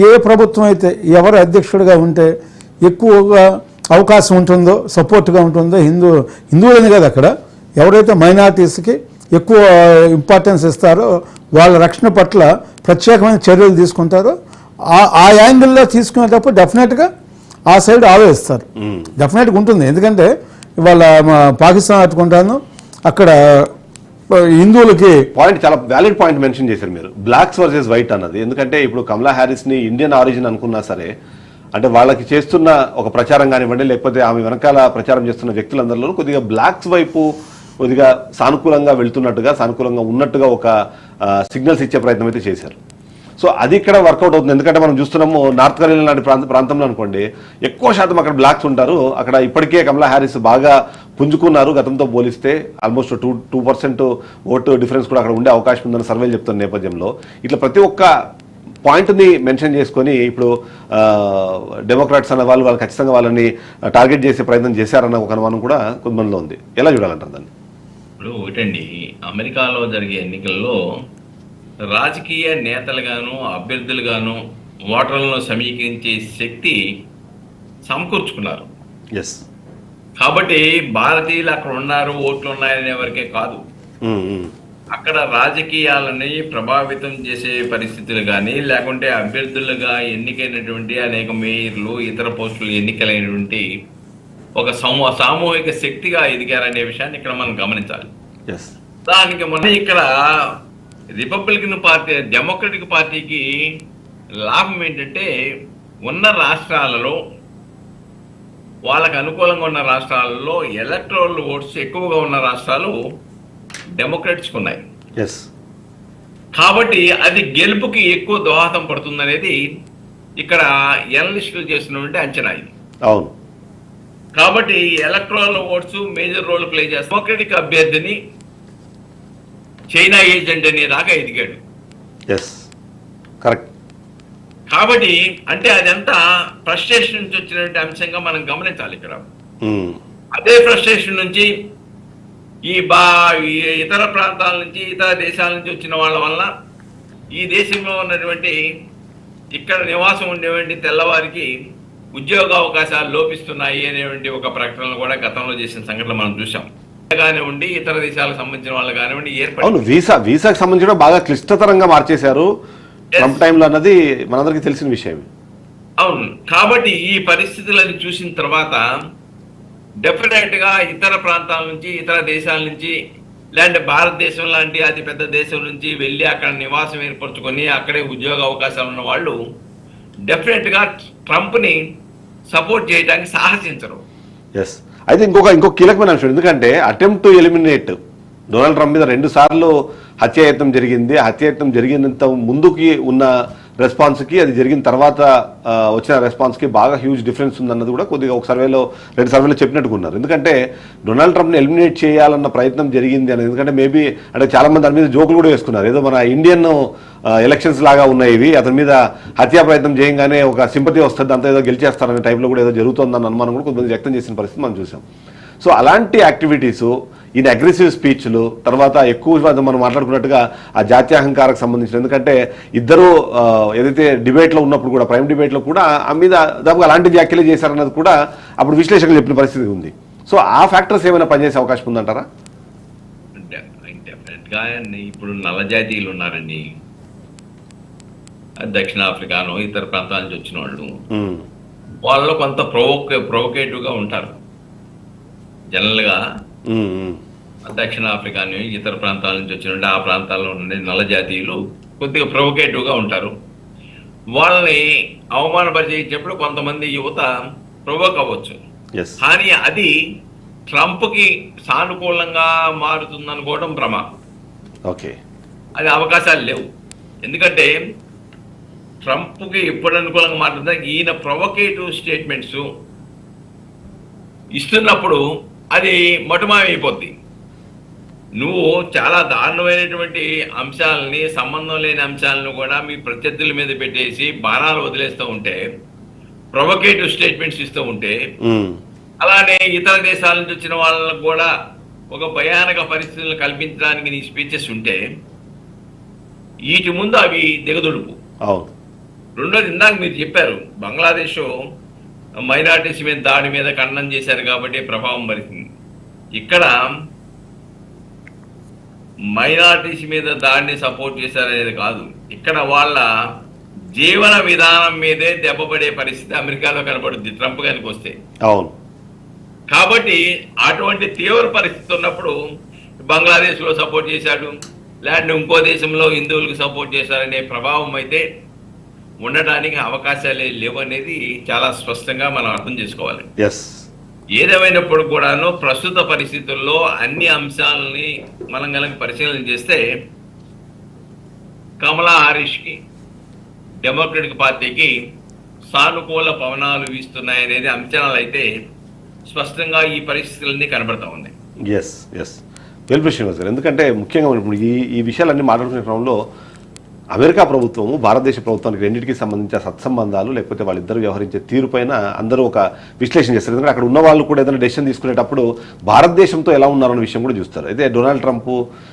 ఏ ప్రభుత్వం అయితే ఎవరు అధ్యక్షుడిగా ఉంటే ఎక్కువగా అవకాశం ఉంటుందో, సపోర్ట్గా ఉంటుందో, హిందువులని కాదు అక్కడ ఎవరైతే మైనారిటీస్కి ఎక్కువ ఇంపార్టెన్స్ ఇస్తారో వాళ్ళ రక్షణ పట్ల ప్రత్యేకమైన చర్యలు తీసుకుంటారో ఆ యాంగిల్లో తీసుకునేటప్పుడు డెఫినెట్గా ఆ సైడ్ ఆలోచిస్తారు. డెఫినెట్గా ఉంటుంది. ఎందుకంటే ఇవాళ పాకిస్తాన్ అట్టుకుంటాను అక్కడ హిందువులకి పాయింట్ చాలా వ్యాలిడ్ పాయింట్ మెన్షన్ చేశారు మీరు, బ్లాక్స్ వర్సెస్ వైట్ అన్నది. ఎందుకంటే ఇప్పుడు కమలా హ్యారిస్ ని ఇండియన్ ఆరిజిన్ అనుకున్నా సరే, అంటే వాళ్ళకి చేస్తున్న ఒక ప్రచారం కానివ్వండి, లేకపోతే ఆమె వెనకాల ప్రచారం చేస్తున్న వ్యక్తులందరిలో కొద్దిగా బ్లాక్స్ వైపు కొద్దిగా సానుకూలంగా వెళ్తున్నట్టుగా, సానుకూలంగా ఉన్నట్టుగా ఒక సిగ్నల్స్ ఇచ్చే ప్రయత్నం అయితే చేశారు. సో అది ఇక్కడ వర్కౌట్ అవుతుంది. ఎందుకంటే మనం చూస్తున్నాము నార్త్ కరోలినా లాంటి ప్రాంతంలో అనుకోండి ఎక్కువ శాతం అక్కడ బ్లాక్స్ ఉంటారు. అక్కడ ఇప్పటికే కమలా హ్యారిస్ బాగా పుంజుకున్నారు గతంతో పోలిస్తే. ఆల్మోస్ట్ 2% ఓటు డిఫరెన్స్ కూడా అక్కడ ఉండే అవకాశం ఉందని సర్వేలు చెప్తున్న నేపథ్యంలో ఇట్లా ప్రతి ఒక్క పాయింట్ని మెన్షన్ చేసుకొని ఇప్పుడు డెమోక్రాట్స్ అన్న వాళ్ళు ఖచ్చితంగా వాళ్ళని టార్గెట్ చేసే ప్రయత్నం చేశారన్న ఒక అనుమానం కూడా కొంతమందిలో ఉంది. ఎలా చూడాలంటారు దాన్ని? ఇప్పుడు ఒకటండి, అమెరికాలో జరిగే ఎన్నికల్లో రాజకీయ నేతలుగాను అభ్యర్థులుగాను ఓటర్లను సమీకరించే శక్తి సమకూర్చుకున్నారు. ఎస్, కాబట్టి భారతీయులు అక్కడ ఉన్నారు, ఓట్లు ఉన్నాయనే వరకే కాదు, అక్కడ రాజకీయాలని ప్రభావితం చేసే పరిస్థితులు కానీ, లేకుంటే అభ్యర్థులుగా ఎన్నికైనటువంటి అనేక మేయర్లు, ఇతర పోస్టులు ఎన్నికలైనటువంటి ఒక సామూహిక శక్తిగా ఎదిగారనే విషయాన్ని ఇక్కడ మనం గమనించాలి. దానికి మొన్న ఇక్కడ రిపబ్లికన్ పార్టీ, డెమోక్రటిక్ పార్టీకి లాభం ఏంటంటే ఉన్న రాష్ట్రాలలో, వాళ్ళకు అనుకూలంగా ఉన్న రాష్ట్రాలలో ఎలక్టోరల్ ఓట్స్ ఎక్కువగా ఉన్న రాష్ట్రాలు డెమోక్రాట్స్కి ఉన్నాయి. కాబట్టి అది గెలుపుకి ఎక్కువ దోహదం పడుతుందనేది ఇక్కడ ఎనలిస్టులు చేస్తున్నటువంటి అంచనా ఇది. అవును. కాబట్టి electoral votes major role play చేస్తారు. డెమోక్రటిక్ అభ్యర్థిని చైనా ఏజెంట్ అనే దాకా ఎదిగాడు. కరెక్ట్. కాబట్టి అంటే అదంతా ఫ్రస్ట్రేషన్ నుంచి వచ్చినటువంటి అంశంగా మనం గమనించాలి ఇక్కడ. అదే ఫ్రస్ట్రేషన్ నుంచి ఈ ఇతర ప్రాంతాల నుంచి, ఇతర దేశాల నుంచి వచ్చిన వాళ్ళ వల్ల ఈ దేశంలో ఉన్నటువంటి ఇక్కడ నివాసం ఉండేటువంటి తెల్లవారికి ఉద్యోగ అవకాశాలు లోపిస్తున్నాయి అనేటువంటి ఒక ప్రకటనలు కూడా గతంలో చేసిన సంఘటనలు మనం చూసాం. కానివ్వండి, ఇతర దేశాలకు సంబంధించిన వాళ్ళు కానివ్వండి అవును, వీసాకి సంబంధించిన బాగా క్లిష్టతరంగా మార్చేశారు ట్రంప్ టైంలో అన్నది మనందరికీ తెలిసిన విషయం. అవును. కాబట్టి ఈ పరిస్థితులను చూసిన తర్వాత డెఫినెట్ గా ఇతర ప్రాంతాల నుంచి, ఇతర దేశాల నుంచి, లేదంటే భారతదేశం లాంటి అతి పెద్ద దేశం నుంచి వెళ్ళి అక్కడ నివాసం ఏర్పరచుకొని అక్కడే ఉద్యోగ అవకాశాలు ఉన్న వాళ్ళు డెఫినెట్ గా ట్రంప్ ని సపోర్ట్ చేయడానికి సాహసించరు. అయితే ఇంకొక కీలకమైన అంశం, ఎందుకంటే attempt to eliminate Donald Trump మీద 2 సార్లు హత్యాయత్నం జరిగింది. హత్యాయత్నం జరిగినంత ముందుకి ఉన్న రెస్పాన్స్కి, అది జరిగిన తర్వాత వచ్చిన రెస్పాన్స్కి బాగా హ్యూజ్ డిఫరెన్స్ ఉందన్నది కూడా కొద్దిగా ఒక సర్వేలో 2 సర్వేలో చెప్పినట్టుగా ఉన్నారు. ఎందుకంటే డొనాల్డ్ ట్రంప్ని ఎలిమినేట్ చేయాలన్న ప్రయత్నం జరిగింది అనేది. ఎందుకంటే మేబీ అంటే చాలా మంది దాని మీద జోకులు కూడా వేసుకున్నారు, ఏదో మన ఇండియన్ ఎలక్షన్స్ లాగా ఉన్నాయి ఇవి, అతని మీద హత్యా ప్రయత్నం చేయగానే ఒక సింపతి వస్తుంది, అంతా ఏదో గెలిచేస్తారనే టైంలో కూడా ఏదో జరుగుతుందన్న అనుమానం కూడా కొంతమంది వ్యక్తం చేసిన పరిస్థితి మనం చూసాం. సో అలాంటి యాక్టివిటీసు, ఈయన అగ్రెసివ్ స్పీచ్లు, తర్వాత ఎక్కువ మనం మాట్లాడుకున్నట్టుగా ఆ జాత్యాహంకారకు సంబంధించిన, ఎందుకంటే ఇద్దరు ఏదైతే డిబేట్లో ఉన్నప్పుడు కూడా, ప్రైమ్ డిబేట్లో కూడా ఆ మీద దాదాపు అలాంటి వ్యాఖ్యలు చేశారన్నది కూడా అప్పుడు విశ్లేషకులు చెప్పిన పరిస్థితి ఉంది. సో ఆ ఫ్యాక్టర్స్ ఏమైనా పనిచేసే అవకాశం ఉందంటారా? డెఫినెట్గా ఇప్పుడు నల్ల జాతీయులు ఉన్నారండి, దక్షిణాఫ్రికాను ఇతర ప్రాంతాల నుంచి వచ్చిన వాళ్ళు, వాళ్ళు కొంత ప్రొవోకేటివ్గా ఉంటారు జనరల్గా. దక్షిణాఫ్రికాని ఇతర ప్రాంతాల నుంచి వచ్చిన ఆ ప్రాంతాల్లో ఉండే నల్ల జాతీయులు కొద్దిగా ప్రొవోకేటివ్గా ఉంటారు. వాళ్ళని అవమానపరిచేటప్పుడు కొంతమంది యువత ప్రొవోక్ అవ్వచ్చు, కానీ అది ట్రంప్కి సానుకూలంగా మారుతుందనుకోవడం భ్రమ. ఓకే, అది అవకాశాలు లేవు. ఎందుకంటే ట్రంప్కి ఎప్పుడు అనుకూలంగా మాట్లాడుతుందా, ఈయన ప్రొవకేటివ్ స్టేట్మెంట్స్ ఇస్తున్నప్పుడు అది మటుమాయమైపోద్ది. నువ్వు చాలా దారుణమైనటువంటి అంశాలని, సంబంధం లేని అంశాలను కూడా మీ ప్రత్యర్థుల మీద పెట్టేసి బాణాలు వదిలేస్తూ ఉంటే, ప్రొవకేటివ్ స్టేట్మెంట్స్ ఇస్తూ ఉంటే, అలానే ఇతర దేశాల నుంచి వచ్చిన వాళ్ళకు కూడా ఒక భయానక పరిస్థితులను కల్పించడానికి నీ స్పీచెస్ ఉంటే వీటి ముందు అవి దిగదుడుపు. రెండోది, ఇందాక మీరు చెప్పారు బంగ్లాదేశ్ మైనారిటీస్ మీద దాడి మీద ఖండనం చేశారు కాబట్టి ప్రభావం పడుతుంది. ఇక్కడ మైనారిటీస్ మీద దాడిని సపోర్ట్ చేశారనేది కాదు, ఇక్కడ వాళ్ళ జీవన విధానం మీదే దెబ్బపడే పరిస్థితి అమెరికాలో కనబడుద్ది ట్రంప్ గారికి వస్తే. అవును, కాబట్టి అటువంటి తీవ్ర పరిస్థితి ఉన్నప్పుడు బంగ్లాదేశ్లో సపోర్ట్ చేశాడు, లేదంటే ఇంకో దేశంలో హిందువులకు సపోర్ట్ చేశారనే ప్రభావం అయితే ఉండటానికి అవకాశాలే లేవనేది చాలా స్పష్టంగా మనం అర్థం చేసుకోవాలి. ఏదేమైనప్పుడు కూడాను ప్రస్తుత పరిస్థితుల్లో అన్ని అంశాలని మనం కనుక పరిశీలన చేస్తే కమలా హారిస్కి, డెమోక్రటిక్ పార్టీకి సానుకూల పవనాలు వీస్తున్నాయనేది అంచనాలు అయితే స్పష్టంగా ఈ పరిస్థితులన్నీ కనబడతా ఉన్నాయి. శ్రీనివాస్ గారు, ఎందుకంటే ముఖ్యంగా ఇప్పుడు ఈ విషయాలన్నీ మాట్లాడుకునే క్రమంలో అమెరికా ప్రభుత్వము భారతదేశ ప్రభుత్వానికి రెండింటికి సంబంధించిన సత్సంబంధాలు లేకపోతే వాళ్ళిద్దరు వ్యవహరించే తీరు పైన అందరూ ఒక విశ్లేషణ చేస్తారు. ఎందుకంటే అక్కడ ఉన్న వాళ్ళు కూడా ఏదైనా డెసిషన్ తీసుకునేటప్పుడు భారతదేశంతో ఎలా ఉన్నారన్న విషయం కూడా చూస్తారు. అయితే డొనాల్డ్ ట్రంప్,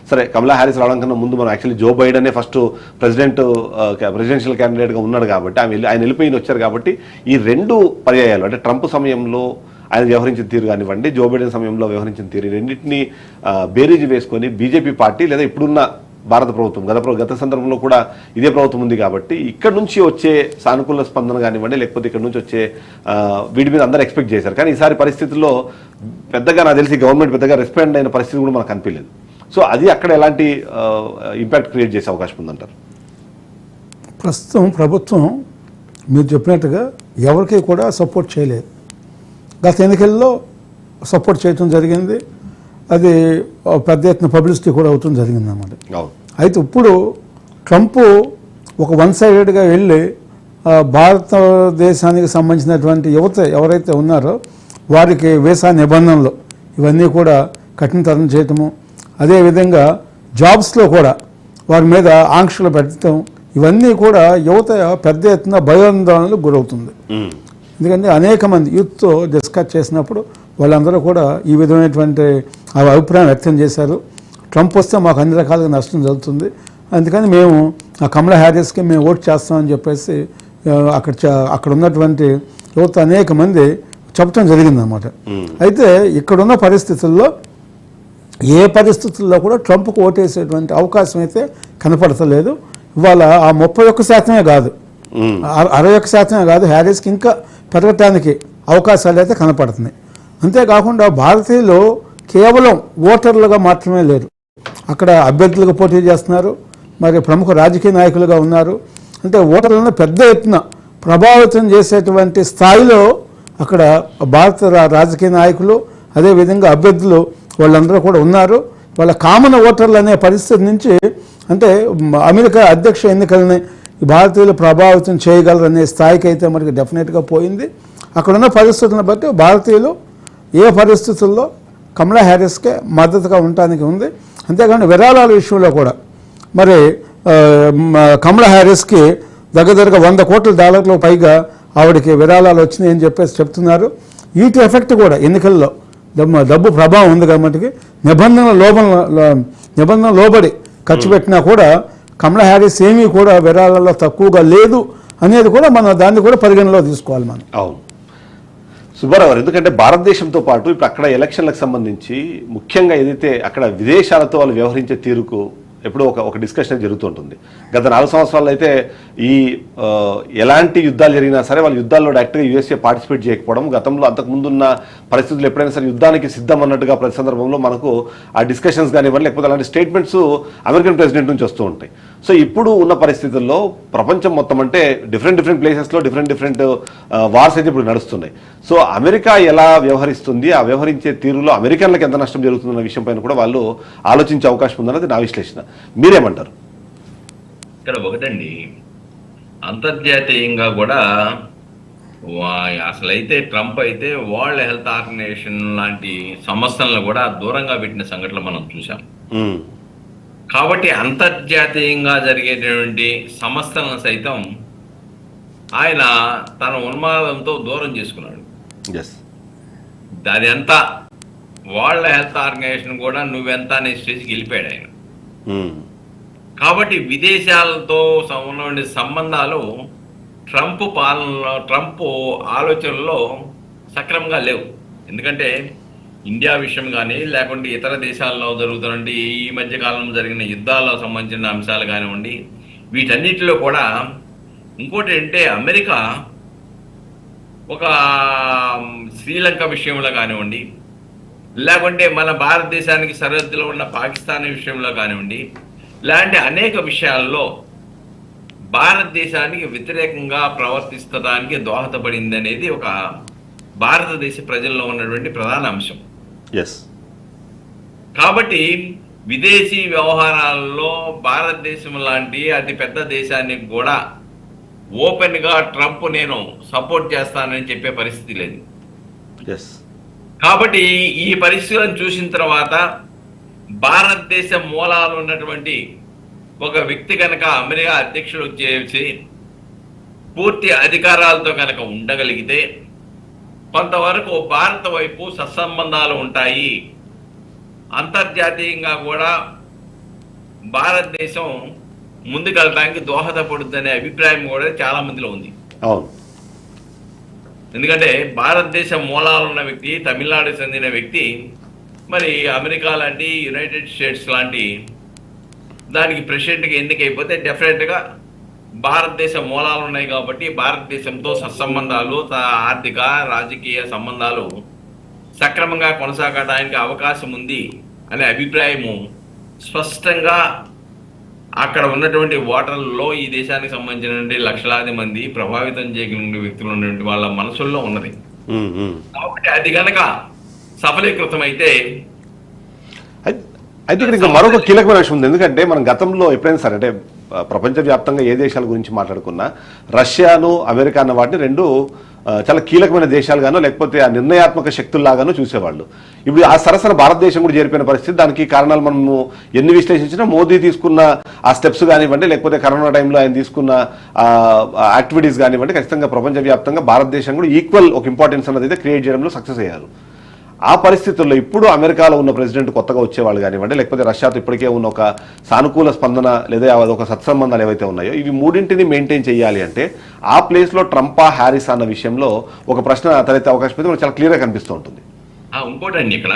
సరే కమలా హ్యారిస్ రావడం కన్నా ముందు మనం యాక్చువల్లీ జో బైడెనే ఫస్ట్ ప్రెసిడెన్షియల్ క్యాండిడేట్గా ఉన్నాడు కాబట్టి ఆయన వెళ్ళిపోయి వచ్చారు. కాబట్టి ఈ రెండు పర్యాయాలు అంటే ట్రంప్ సమయంలో ఆయన వ్యవహరించిన తీరు కానివ్వండి, జో బైడెన్ సమయంలో వ్యవహరించిన తీరు, రెండింటినీ బేరీజు వేసుకొని బీజేపీ పార్టీ లేదా ఇప్పుడున్న భారత ప్రభుత్వం గత సందర్భంలో కూడా ఇదే ప్రభుత్వం ఉంది కాబట్టి ఇక్కడ నుంచి వచ్చే సానుకూల స్పందన కానివ్వండి లేకపోతే ఇక్కడ నుంచి వచ్చే వీటి మీద అందరూ ఎక్స్పెక్ట్ చేశారు. కానీ ఈసారి పరిస్థితుల్లో పెద్దగా నాకు తెలిసి గవర్నమెంట్ పెద్దగా రెస్పాండ్ అయిన పరిస్థితి కూడా మనకు కనిపించలేదు. సో అది అక్కడ ఎలాంటి ఇంపాక్ట్ క్రియేట్ చేసే అవకాశం ఉందంటారు? ప్రస్తుతం ప్రభుత్వం మీరు చెప్పినట్టుగా ఎవరికి కూడా సపోర్ట్ చేయలేదు. గత ఎన్నికల్లో సపోర్ట్ చేయటం జరిగింది, అది పెద్ద ఎత్తున పబ్లిసిటీ కూడా అవుతుంది జరిగింది అన్నమాట. అయితే ఇప్పుడు ట్రంప్ ఒక వన్ సైడెడ్గా వెళ్ళి భారతదేశానికి సంబంధించినటువంటి యువత ఎవరైతే ఉన్నారో వారికి వీసా నిబంధనలు ఇవన్నీ కూడా కఠినతరం చేయటము, అదేవిధంగా జాబ్స్లో కూడా వారి మీద ఆంక్షలు పెట్టడం, ఇవన్నీ కూడా యువత పెద్ద ఎత్తున భయాందోళనలకు గురవుతుంది. ఎందుకంటే అనేక మంది యూత్తో డిస్కస్ చేసినప్పుడు వాళ్ళందరూ కూడా ఈ విధమైనటువంటి అభిప్రాయం వ్యక్తం చేశారు. ట్రంప్ వస్తే మాకు అన్ని రకాలుగా నష్టం జరుగుతుంది, అందుకని మేము కమలా హ్యారిస్కి మేము ఓట్ చేస్తామని చెప్పేసి అక్కడ ఉన్నటువంటి యువత అనేక మంది చెప్పడం జరిగిందన్నమాట. అయితే ఇక్కడున్న పరిస్థితుల్లో ఏ పరిస్థితుల్లో కూడా ట్రంప్కు ఓటేసేటువంటి అవకాశం అయితే కనపడతలేదు. ఇవాళ ఆ 31% కాదు, 61% కాదు, హ్యారిస్కి ఇంకా పెరగటానికి అవకాశాలు అయితే కనపడుతున్నాయి. అంతేకాకుండా భారతీయులు కేవలం ఓటర్లుగా మాత్రమే లేరు, అక్కడ అభ్యర్థులుగా పోటీ చేస్తున్నారు, మరి ప్రముఖ రాజకీయ నాయకులుగా ఉన్నారు. అంటే ఓటర్లను పెద్ద ఎత్తున ప్రభావితం చేసేటువంటి స్థాయిలో అక్కడ భారత రాజకీయ నాయకులు అదేవిధంగా అభ్యర్థులు వాళ్ళందరూ కూడా ఉన్నారు. వాళ్ళ కామన్ ఓటర్లు అనే పరిస్థితి నుంచి, అంటే అమెరికా అధ్యక్ష ఎన్నికలని భారతీయులు ప్రభావితం చేయగలరనే స్థాయికి అయితే మనకి డెఫినెట్గా పోయింది. అక్కడున్న పరిస్థితులను బట్టి భారతీయులు ఏ పరిస్థితుల్లో కమలా హ్యారిస్కే మద్దతుగా ఉండటానికి ఉంది. అంతేకాని విరాళాల విషయంలో కూడా మరి కమలా హ్యారిస్కి దగ్గరగా $100 కోట్ల పైగా ఆవిడకి విరాళాలు వచ్చినాయి అని చెప్పేసి చెప్తున్నారు. వీటి ఎఫెక్ట్ కూడా ఎన్నికల్లో డబ్బు ప్రభావం ఉంది కాబట్టి నిబంధన లోబడి ఖర్చు పెట్టినా కూడా కమలా హ్యారిస్ ఏమీ కూడా విరాళాల్లో తక్కువగా లేదు అనేది కూడా మనం దాన్ని కూడా పరిగణలో తీసుకోవాలి మనం. అవును సుబ్బారావు, ఎందుకంటే భారతదేశంతో పాటు ఇప్పుడు అక్కడ ఎలక్షన్లకు సంబంధించి ముఖ్యంగా ఏదైతే అక్కడ విదేశాలతో వాళ్ళు వ్యవహరించే తీరుకు ఎప్పుడూ ఒక డిస్కషన్ జరుగుతుంటుంది. గత 4 సంవత్సరాలు అయితే ఈ ఎలాంటి యుద్ధాలు జరిగినా సరే వాళ్ళ యుద్ధాల్లో డైరెక్ట్గా యూఎస్ఏ పార్టిసిపేట్ చేయకపోవడం, గతంలో అంతకుముందున్న పరిస్థితులు ఎప్పుడైనా సరే యుద్ధానికి సిద్ధం అన్నట్టుగా ప్రతి సందర్భంలో మనకు ఆ డిస్కషన్స్ కానివ్వండి లేకపోతే అలాంటి స్టేట్మెంట్స్ అమెరికన్ ప్రెసిడెంట్ నుంచి వస్తూ ఉంటాయి. సో ఇప్పుడు ఉన్న పరిస్థితుల్లో ప్రపంచం మొత్తం అంటే డిఫరెంట్ ప్లేసెస్లో డిఫరెంట్ వార్స్ అయితే ఇప్పుడు నడుస్తున్నాయి. సో అమెరికా ఎలా వ్యవహరిస్తుంది, ఆ వ్యవహరించే తీరులో అమెరికన్లకు ఎంత నష్టం జరుగుతుందన్న విషయం పైన కూడా వాళ్ళు ఆలోచించే అవకాశం ఉందన్నది నా విశ్లేషణ. మీరేమంటారు? ఇక్కడ ఒకటండి, అంతర్జాతీయంగా కూడా అసలైతే ట్రంప్ అయితే వరల్డ్ హెల్త్ ఆర్గనైజేషన్ లాంటి సంస్థలను కూడా దూరంగా పెట్టిన సంఘటనలు మనం చూసాం. కాబట్టి అంతర్జాతీయంగా జరిగేటటువంటి సంస్థలను సైతం ఆయన తన ఉన్మాదంతో దూరం చేసుకున్నాడు. అది ఎంత వరల్డ్ హెల్త్ ఆర్గనైజేషన్ కూడా నువ్వెంత అనే స్టేజ్కి వెళ్ళిపోయాడు ఆయన. కాబట్టి విదేశాలతో ఉన్నటువంటి సంబంధాలు ట్రంప్ పాలనలో, ట్రంప్ ఆలోచనలో సక్రమంగా లేవు. ఎందుకంటే ఇండియా విషయం కానీ లేకుంటే ఇతర దేశాల్లో జరుగుతున్న ఈ మధ్య కాలంలో జరిగిన యుద్ధాలకు సంబంధించిన అంశాలు కానివ్వండి, వీటన్నిటిలో కూడా ఇంకోటి అంటే అమెరికా ఒక శ్రీలంక విషయంలో కానివ్వండి, లేకుంటే మన భారతదేశానికి సరిహద్దులో ఉన్న పాకిస్తాన్ విషయంలో కానివ్వండి, ఇలాంటి అనేక విషయాల్లో భారతదేశానికి వ్యతిరేకంగా ప్రవర్తిస్తడానికి దోహదపడింది అనేది ఒక భారతదేశ ప్రజల్లో ఉన్నటువంటి ప్రధాన అంశం. కాబట్టి విదేశీ వ్యవహారాల్లో భారతదేశం లాంటి అతి పెద్ద దేశానికి కూడా ఓపెన్ గా ట్రంప్ నేను సపోర్ట్ చేస్తానని చెప్పే పరిస్థితి లేదు. కాబట్టి ఈ పరిస్థితులను చూసిన తర్వాత భారతదేశ మూలాలు ఉన్నటువంటి ఒక వ్యక్తి కనుక అమెరికా అధ్యక్షుడు చేసి పూర్తి అధికారాలతో కనుక ఉండగలిగితే కొంతవరకు భారత వైపు సత్సంబంధాలు ఉంటాయి, అంతర్జాతీయంగా కూడా భారతదేశం ముందుకెళ్ళడానికి దోహదపడుతుందనే అభిప్రాయం కూడా చాలా మందిలో ఉంది. ఎందుకంటే భారతదేశ మూలాలు ఉన్న వ్యక్తి, తమిళనాడుకు చెందిన వ్యక్తి మరి అమెరికా లాంటి యునైటెడ్ స్టేట్స్ లాంటి దానికి ప్రెసిడెంట్గా ఎన్నికైపోతే డెఫినెట్గా భారతదేశ మూలాలు ఉన్నాయి కాబట్టి భారతదేశంతో సత్సంబంధాలు, ఆర్థిక రాజకీయ సంబంధాలు సక్రమంగా కొనసాగడానికి అవకాశం ఉంది అనే అభిప్రాయము స్పష్టంగా అక్కడ ఉన్నటువంటి ఓటర్లలో ఈ దేశానికి సంబంధించినటువంటి లక్షలాది మంది ప్రభావితం చేయగలిగిన వ్యక్తులు ఉన్నటువంటి వాళ్ళ మనసుల్లో ఉన్నది. కాబట్టి అది కనుక సఫలీకృతం అయితే ఇక్కడ ఇంకా మరొక కీలకమైన విషయం ఉంది. ఎందుకంటే మనం గతంలో ఎప్పుడైనా సరే అంటే ప్రపంచవ్యాప్తంగా ఏ దేశాల గురించి మాట్లాడుకున్నా రష్యాను, అమెరికా అన్న వాటిని రెండు చాలా కీలకమైన దేశాలుగానో లేకపోతే ఆ నిర్ణయాత్మక శక్తుల్లాగానో చూసేవాళ్ళు. ఇప్పుడు ఆ సరసన భారతదేశం కూడా చేరిపోయిన పరిస్థితి. దానికి కారణాలు మనము ఎన్ని విశ్లేషించినా మోదీ తీసుకున్న ఆ స్టెప్స్ కానివ్వండి, లేకపోతే కరోనా టైంలో ఆయన తీసుకున్న యాక్టివిటీస్ కానివ్వండి, ఖచ్చితంగా ప్రపంచవ్యాప్తంగా భారతదేశం కూడా ఈక్వల్ ఒక ఇంపార్టెన్స్ అన్నది అయితే క్రియేట్ చేయడంలో సక్సెస్ అయ్యారు. ఆ పరిస్థితుల్లో ఇప్పుడు అమెరికాలో ఉన్న ప్రెసిడెంట్ కొత్తగా వచ్చేవాళ్ళు కానివ్వండి, లేకపోతే రష్యాతో ఇప్పటికే ఉన్న ఒక సానుకూల స్పందన లేదా ఒక సత్సంబంధాలు ఏవైతే ఉన్నాయో ఇవి మూడింటిని మెయింటైన్ చేయాలి అంటే ఆ ప్లేస్లో ట్రంపా, హ్యారిస్ అన్న విషయంలో ఒక ప్రశ్న తలెత్తే అవకాశం అయితే మనకు చాలా క్లియర్గా కనిపిస్తూ ఉంటుంది. ఇంకోటండి, ఇక్కడ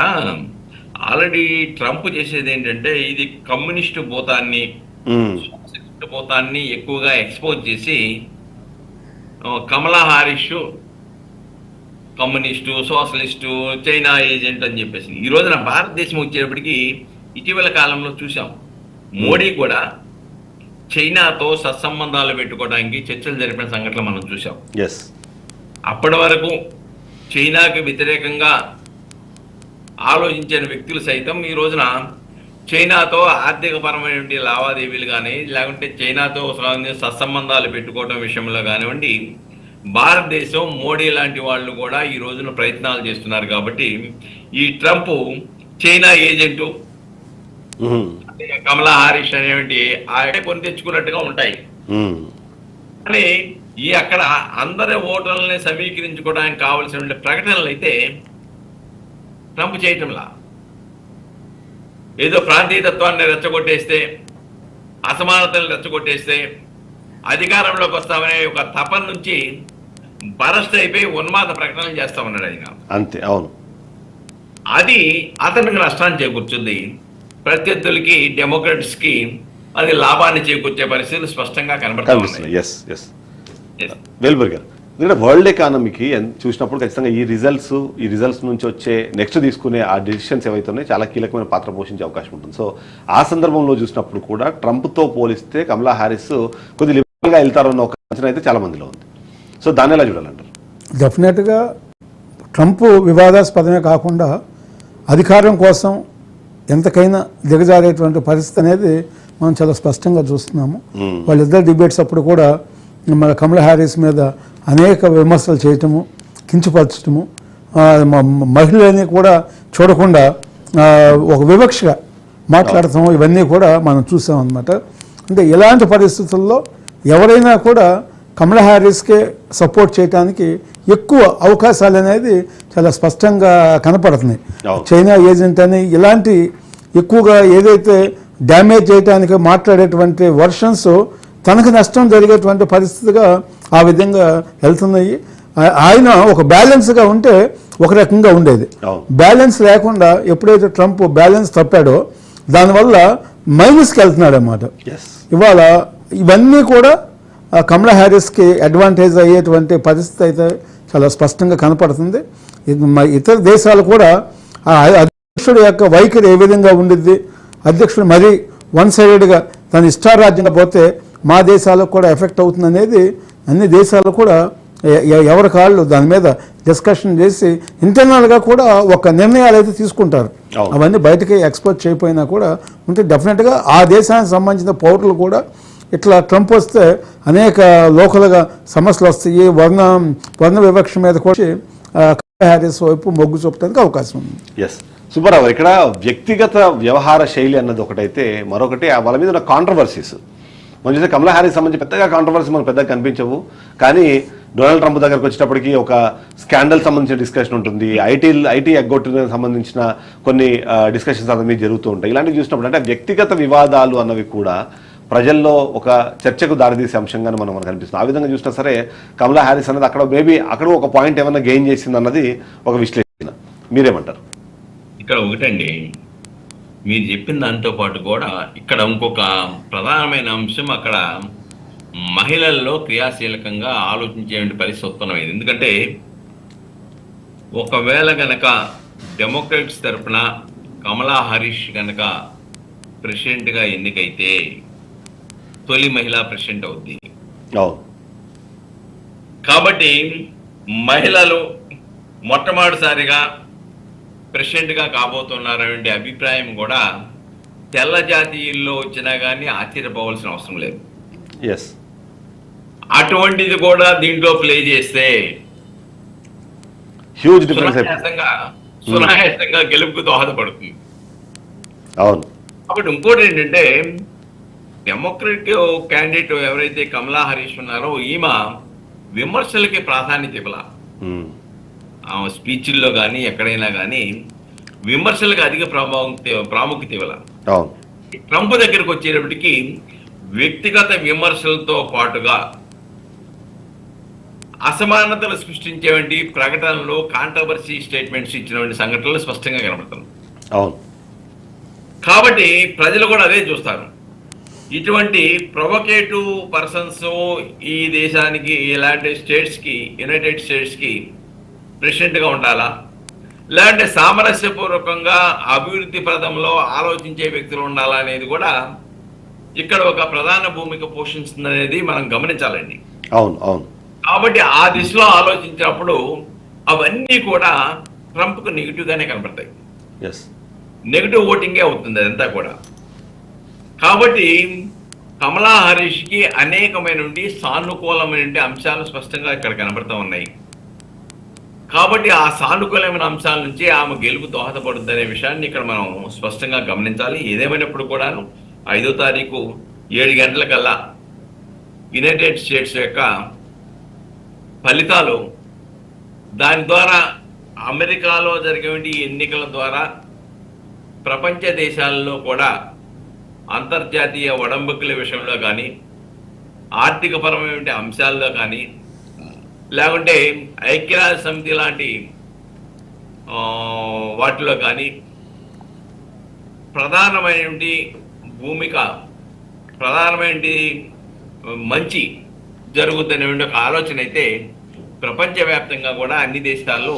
ఆల్రెడీ ట్రంప్ చేసేది ఏంటంటే ఇది కమ్యూనిస్టు భూతాన్ని ఎక్కువగా ఎక్స్పోజ్ చేసి Kamala Harris communist, socialist, China agent అని చెప్పేసి ఈ రోజున భారతదేశం వచ్చేటప్పటికి ఇటీవల కాలంలో చూసాం మోడీ కూడా చైనాతో సత్సంబంధాలు పెట్టుకోవడానికి చర్చలు జరిపిన సంఘటనలు మనం చూసాం. అప్పటి వరకు చైనాకి వ్యతిరేకంగా ఆలోచించిన వ్యక్తులు సైతం ఈ రోజున చైనాతో ఆర్థికపరమైన లావాదేవీలు కానీ లేకుంటే చైనాతో సత్సంబంధాలు పెట్టుకోవడం విషయంలో కానివ్వండి భారతదేశం, మోడీ లాంటి వాళ్ళు కూడా ఈ రోజున ప్రయత్నాలు చేస్తున్నారు. కాబట్టి ఈ ట్రంప్ చైనా ఏజెంటు, కమలా హారిస్ అనేవి ఆయన కొని తెచ్చుకున్నట్టుగా ఉంటాయి. కానీ ఈ అక్కడ అందరి ఓటర్లని సమీకరించుకోవడానికి కావలసిన ప్రకటనలు అయితే ట్రంప్ చేయటంలా, ఏదో ప్రాంతీయతత్వాన్ని రెచ్చగొట్టేస్తే, అసమానతలు రెచ్చగొట్టేస్తే అధికారంలోకి వస్తామనే ఒక తపన నుంచి బరస్ట్ అయిపోయి ఉన్మాద ప్రకటనలు చేస్తా ఉన్నాడు ఆయన. అంతే, అవును. అది అతనికి నష్టాన్ని చేకూర్చుంది, ప్రత్యర్థులకి, డెమోక్రాట్స్ కి అది లాభాన్ని చేకూర్చే పరిస్థితులు స్పష్టంగా కనబడుతున్నాయి. ఎందుకంటే వరల్డ్ ఎకానమీకి చూసినప్పుడు ఖచ్చితంగా ఈ రిజల్ట్స్ నుంచి వచ్చే నెక్స్ట్ తీసుకునే ఆ డెసిషన్స్ ఏవైతే ఉన్నాయో చాలా కీలకమైన పాత్ర పోషించే అవకాశం ఉంటుంది. సో ఆ సందర్భంలో చూసినప్పుడు కూడా ట్రంప్తో పోలిస్తే కమలా హ్యారిస్ కొద్ది లిబరల్గా వెళ్తారన్న ఒక అంచనా అయితే చాలా మందిలో ఉంది. సో దాన్ని ఎలా చూడాలంటారు? డెఫినెట్గా ట్రంప్ వివాదాస్పదమే కాకుండా అధికారం కోసం ఎంతకైనా దిగజారేటువంటి పరిస్థితి అనేది మనం చాలా స్పష్టంగా చూస్తున్నాము. వాళ్ళిద్దరు డిబేట్స్ అప్పుడు కూడా మన కమలా హ్యారిస్ మీద అనేక విమర్శలు చేయటము, కించపరచటము, మహిళని కూడా చూడకుండా ఒక వివక్షగా మాట్లాడటం, ఇవన్నీ కూడా మనం చూసాం అన్నమాట. అంటే ఇలాంటి పరిస్థితుల్లో ఎవరైనా కూడా కమలా హ్యారిస్కే సపోర్ట్ చేయడానికి ఎక్కువ అవకాశాలు అనేది చాలా స్పష్టంగా కనపడుతున్నాయి. చైనా ఏజెంట్ అని ఇలాంటి ఎక్కువగా ఏదైతే డ్యామేజ్ చేయడానికి మాట్లాడేటువంటి వర్షన్స్ తనకు నష్టం జరిగేటువంటి పరిస్థితిగా ఆ విధంగా వెళ్తున్నాయి. ఆయన ఒక బ్యాలెన్స్గా ఉంటే ఒక రకంగా ఉండేది. బ్యాలెన్స్ లేకుండా ఎప్పుడైతే ట్రంప్ బ్యాలెన్స్ తప్పాడో దానివల్ల మైనస్కి వెళ్తున్నాడు అన్నమాట. ఇవాళ ఇవన్నీ కూడా కమలా హ్యారిస్కి అడ్వాంటేజ్ అయ్యేటువంటి పరిస్థితి అయితే చాలా స్పష్టంగా కనపడుతుంది. ఇతర దేశాలు కూడా ఆ అధ్యక్షుడి యొక్క వైఖరి ఏ విధంగా ఉండిద్ది, అధ్యక్షుడు మరీ వన్ సైడెడ్గా తన ఇష్టారాజ్యంగా పోతే మా దేశాలకు కూడా ఎఫెక్ట్ అవుతుంది అనేది అన్ని దేశాలు కూడా ఎవరి కాళ్ళు దాని మీద డిస్కషన్ చేసి ఇంటర్నల్గా కూడా ఒక నిర్ణయాలు అయితే తీసుకుంటారు. అవన్నీ బయటకి ఎక్స్పోర్ట్ చేయకపోయినా కూడా ఉంటే డెఫినెట్గా ఆ దేశానికి సంబంధించిన పౌరులు కూడా ఇట్లా ట్రంప్ వస్తే అనేక లోకల్గా సమస్యలు వస్తాయి. వర్ణ వివక్ష మీద కూడా హ్యారిస్ వైపు మొగ్గు చూపడానికి అవకాశం ఉంది. ఎస్ సుబ్బారావు, ఇక్కడ వ్యక్తిగత వ్యవహార శైలి అన్నది ఒకటైతే, మరొకటి వాళ్ళ మీద ఉన్న కాంట్రవర్సీస్. మనం చూస్తే కమలా హ్యారిస్ సంబంధించి పెద్దగా కాంట్రవర్సీ మనకు పెద్దగా కనిపించవు, కానీ డొనాల్డ్ ట్రంప్ దగ్గరకు వచ్చేటప్పటికి ఒక స్కాండల్ సంబంధించిన డిస్కషన్ ఉంటుంది, ఐటీ ఎగ్గొట్టుకు సంబంధించిన కొన్ని డిస్కషన్స్ అనేది జరుగుతూ ఉంటాయి. ఇలాంటివి చూసినప్పుడు అంటే వ్యక్తిగత వివాదాలు అన్నవి కూడా ప్రజల్లో ఒక చర్చకు దారితీసే అంశంగానే మనకు కనిపిస్తుంది. ఆ విధంగా చూసినా సరే కమలా హ్యారిస్ అనేది అక్కడ ఒక పాయింట్ ఏమైనా గెయిన్ చేసింది అన్నది ఒక విశ్లేషణ. మీరేమంటారు? ఇక్కడ ఒకటండి, మీరు చెప్పిన దాంతో పాటు కూడా ఇక్కడ ఇంకొక ప్రధానమైన అంశం, అక్కడ మహిళల్లో క్రియాశీలకంగా ఆలోచించే పరిస్థితి ఉత్పన్నమైంది. ఎందుకంటే ఒకవేళ గనక డెమోక్రాట్స్ తరఫున కమలా హారిస్ గనక ప్రెసిడెంట్గా ఎన్నికైతే తొలి మహిళా ప్రెసిడెంట్ అవుద్ది. కాబట్టి మహిళలు మొట్టమొదటిసారిగా ప్రెసిడెంట్గా కాబోతున్నారనే అభిప్రాయం కూడా తెల్ల జాతీయుల్లో వచ్చినా కానీ ఆశ్చర్యపోవాల్సిన అవసరం లేదు. అటువంటిది కూడా దీంట్లో ప్లే చేస్తే హ్యూజ్ సునాయాసంగా గెలుపుకు దోహదపడుతుంది. అవును. కాబట్టి ఇంకోటి ఏంటంటే, డెమోక్రటిక్ క్యాండిడేట్ ఎవరైతే కమలా హారిస్ ఉన్నారో ఈమె విమర్శలకి ప్రాధాన్యత ఇవ్వాల. ఆమె స్పీచ్ల్లో కానీ ఎక్కడైనా కానీ విమర్శలకు అధిక ప్రాముఖ్యత ఇవ్వాల. ట్రంప్ దగ్గరకు వచ్చేటప్పటికి వ్యక్తిగత విమర్శలతో పాటుగా అసమానతలు సృష్టించేవంటి ప్రకటనలు, కాంట్రవర్సీ స్టేట్మెంట్స్ ఇచ్చినటువంటి సంఘటనలు స్పష్టంగా కనబడుతుంది. కాబట్టి ప్రజలు కూడా అదే చూస్తారు. ఇటువంటి ప్రొవోకేటివ్ పర్సన్స్ ఈ దేశానికి, ఇలాంటి స్టేట్స్కి, యునైటెడ్ స్టేట్స్కి ప్రెసిడెంట్గా ఉండాలా, లేదంటే సామరస్యపూర్వకంగా అభివృద్ధి పథంలో ఆలోచించే వ్యక్తులు ఉండాలా అనేది కూడా ఇక్కడ ఒక ప్రధాన భూమిక పోషిస్తుంది అనేది మనం గమనించాలండి. కాబట్టి ఆ దిశలో ఆలోచించినప్పుడు అవన్నీ కూడా ట్రంప్కు నెగిటివ్గానే కనబడతాయి. నెగిటివ్ ఓటింగే అవుతుంది అదంతా కూడా. కాబట్టి కమలా హారిస్కి అనేకమైన సానుకూలమైన అంశాలు స్పష్టంగా ఇక్కడ కనబడుతూ ఉన్నాయి. కాబట్టి ఆ సానుకూలమైన అంశాల నుంచి ఆమె గెలుపు దోహదపడుతుంది అనే విషయాన్ని ఇక్కడ మనం స్పష్టంగా గమనించాలి. ఏదేమైనప్పుడు కూడా 5వ తారీఖు 7 గంటలకల్లా యునైటెడ్ స్టేట్స్ యొక్క ఫలితాలు, దాని ద్వారా అమెరికాలో జరిగేటువంటి ఎన్నికల ద్వారా ప్రపంచ దేశాల్లో కూడా అంతర్జాతీయ ఒడంబడికల విషయంలో కానీ, ఆర్థికపరమైన అంశాల్లో కానీ, లేకుంటే ఐక్యరాజ్య సమితి లాంటి వాటిలో కానీ ప్రధానమైనటువంటి భూమిక, ప్రధానమైనటువంటి మంచి జరుగుతున్నటువంటి ఒక ఆలోచన అయితే ప్రపంచవ్యాప్తంగా కూడా అన్ని దేశాల్లో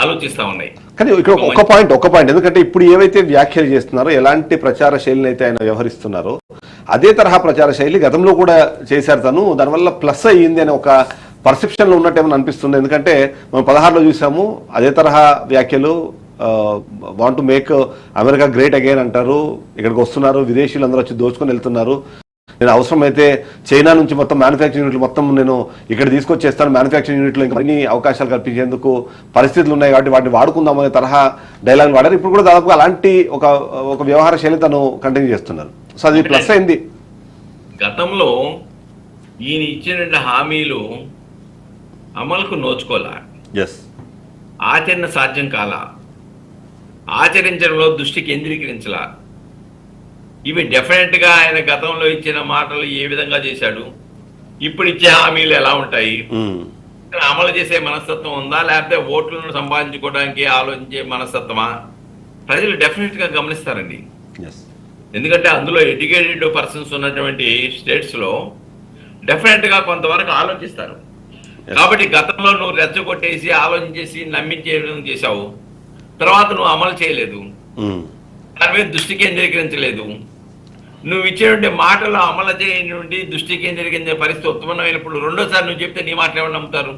ఆలోచిస్తా ఉన్నాయి. కానీ ఇక్కడ ఒక పాయింట్ ఎందుకంటే ఇప్పుడు ఏవైతే వ్యాఖ్యలు చేస్తున్నారో, ఎలాంటి ప్రచార శైలిని అయితే ఆయన వ్యవహరిస్తున్నారో అదే తరహా ప్రచార శైలి గతంలో కూడా చేశారు తను, దానివల్ల ప్లస్ అయ్యింది అనే ఒక పర్సెప్షన్లో ఉన్నట్టేమని అనిపిస్తుంది. ఎందుకంటే మనం 16లో చూసాము అదే తరహా వ్యాఖ్యలు, want to make America great again అంటారు, ఇక్కడికి వస్తున్నారు విదేశీయులు అందరూ వచ్చి దోచుకొని వెళ్తున్నారు, నేను అవసరమైతే చైనా నుంచి మొత్తం మ్యానుఫ్యాక్చరింగ్ యూనిట్లు మొత్తం నేను ఇక్కడ తీసుకొచ్చేస్తాను, మ్యానుఫ్యాక్చరింగ్ యూనిట్లో ఇంకా అన్ని అవకాశాలు కల్పించేందుకు పరిస్థితులు ఉన్నాయి కాబట్టి వాటిని వాడుకుందాం అనే తరహా డైలాగ్ వాడారు. ఇప్పుడు కూడా దాదాపు అలాంటి ఒక వ్యవహార శైలి తను కంటిన్యూ చేస్తున్నారు. సో అది ప్లస్ అయింది. గతంలో ఈయన ఇచ్చిన హామీలు అమలుకు నోచుకోలే, ఆచరణ సాధ్యం కాలా, ఆచరించడంలో దృష్టి కేంద్రీకరించలా. ఇవి డెఫినెట్ గా ఆయన గతంలో ఇచ్చిన మాటలు ఏ విధంగా చేశాడు, ఇప్పుడు ఇచ్చే హామీలు ఎలా ఉంటాయి, అమలు చేసే మనస్తత్వం ఉందా, లేకపోతే ఓట్లను సంపాదించుకోవడానికి ఆలోచించే మనస్తత్వమా, ప్రజలు డెఫినెట్ గా గమనిస్తారండి. ఎందుకంటే అందులో ఎడ్యుకేటెడ్ పర్సన్స్ ఉన్నటువంటి స్టేట్స్ లో డెఫినెట్ గా కొంతవరకు ఆలోచిస్తారు. కాబట్టి గతంలో నువ్వు రెచ్చగొట్టేసి ఆలోచించేసి నమ్మించేయడం చేశావు, తర్వాత నువ్వు అమలు చేయలేదు, దాని మీద దృష్టి కేంద్రీకరించలేదు, నువ్వు ఇచ్చేటువంటి మాటలు అమలు చేయనుండి దృష్టి కేంద్రీకరించే పరిస్థితి ఉత్పన్నమైనప్పుడు రెండోసారి నువ్వు చెప్తే నీ మాటలు ఎవరు నమ్ముతారు?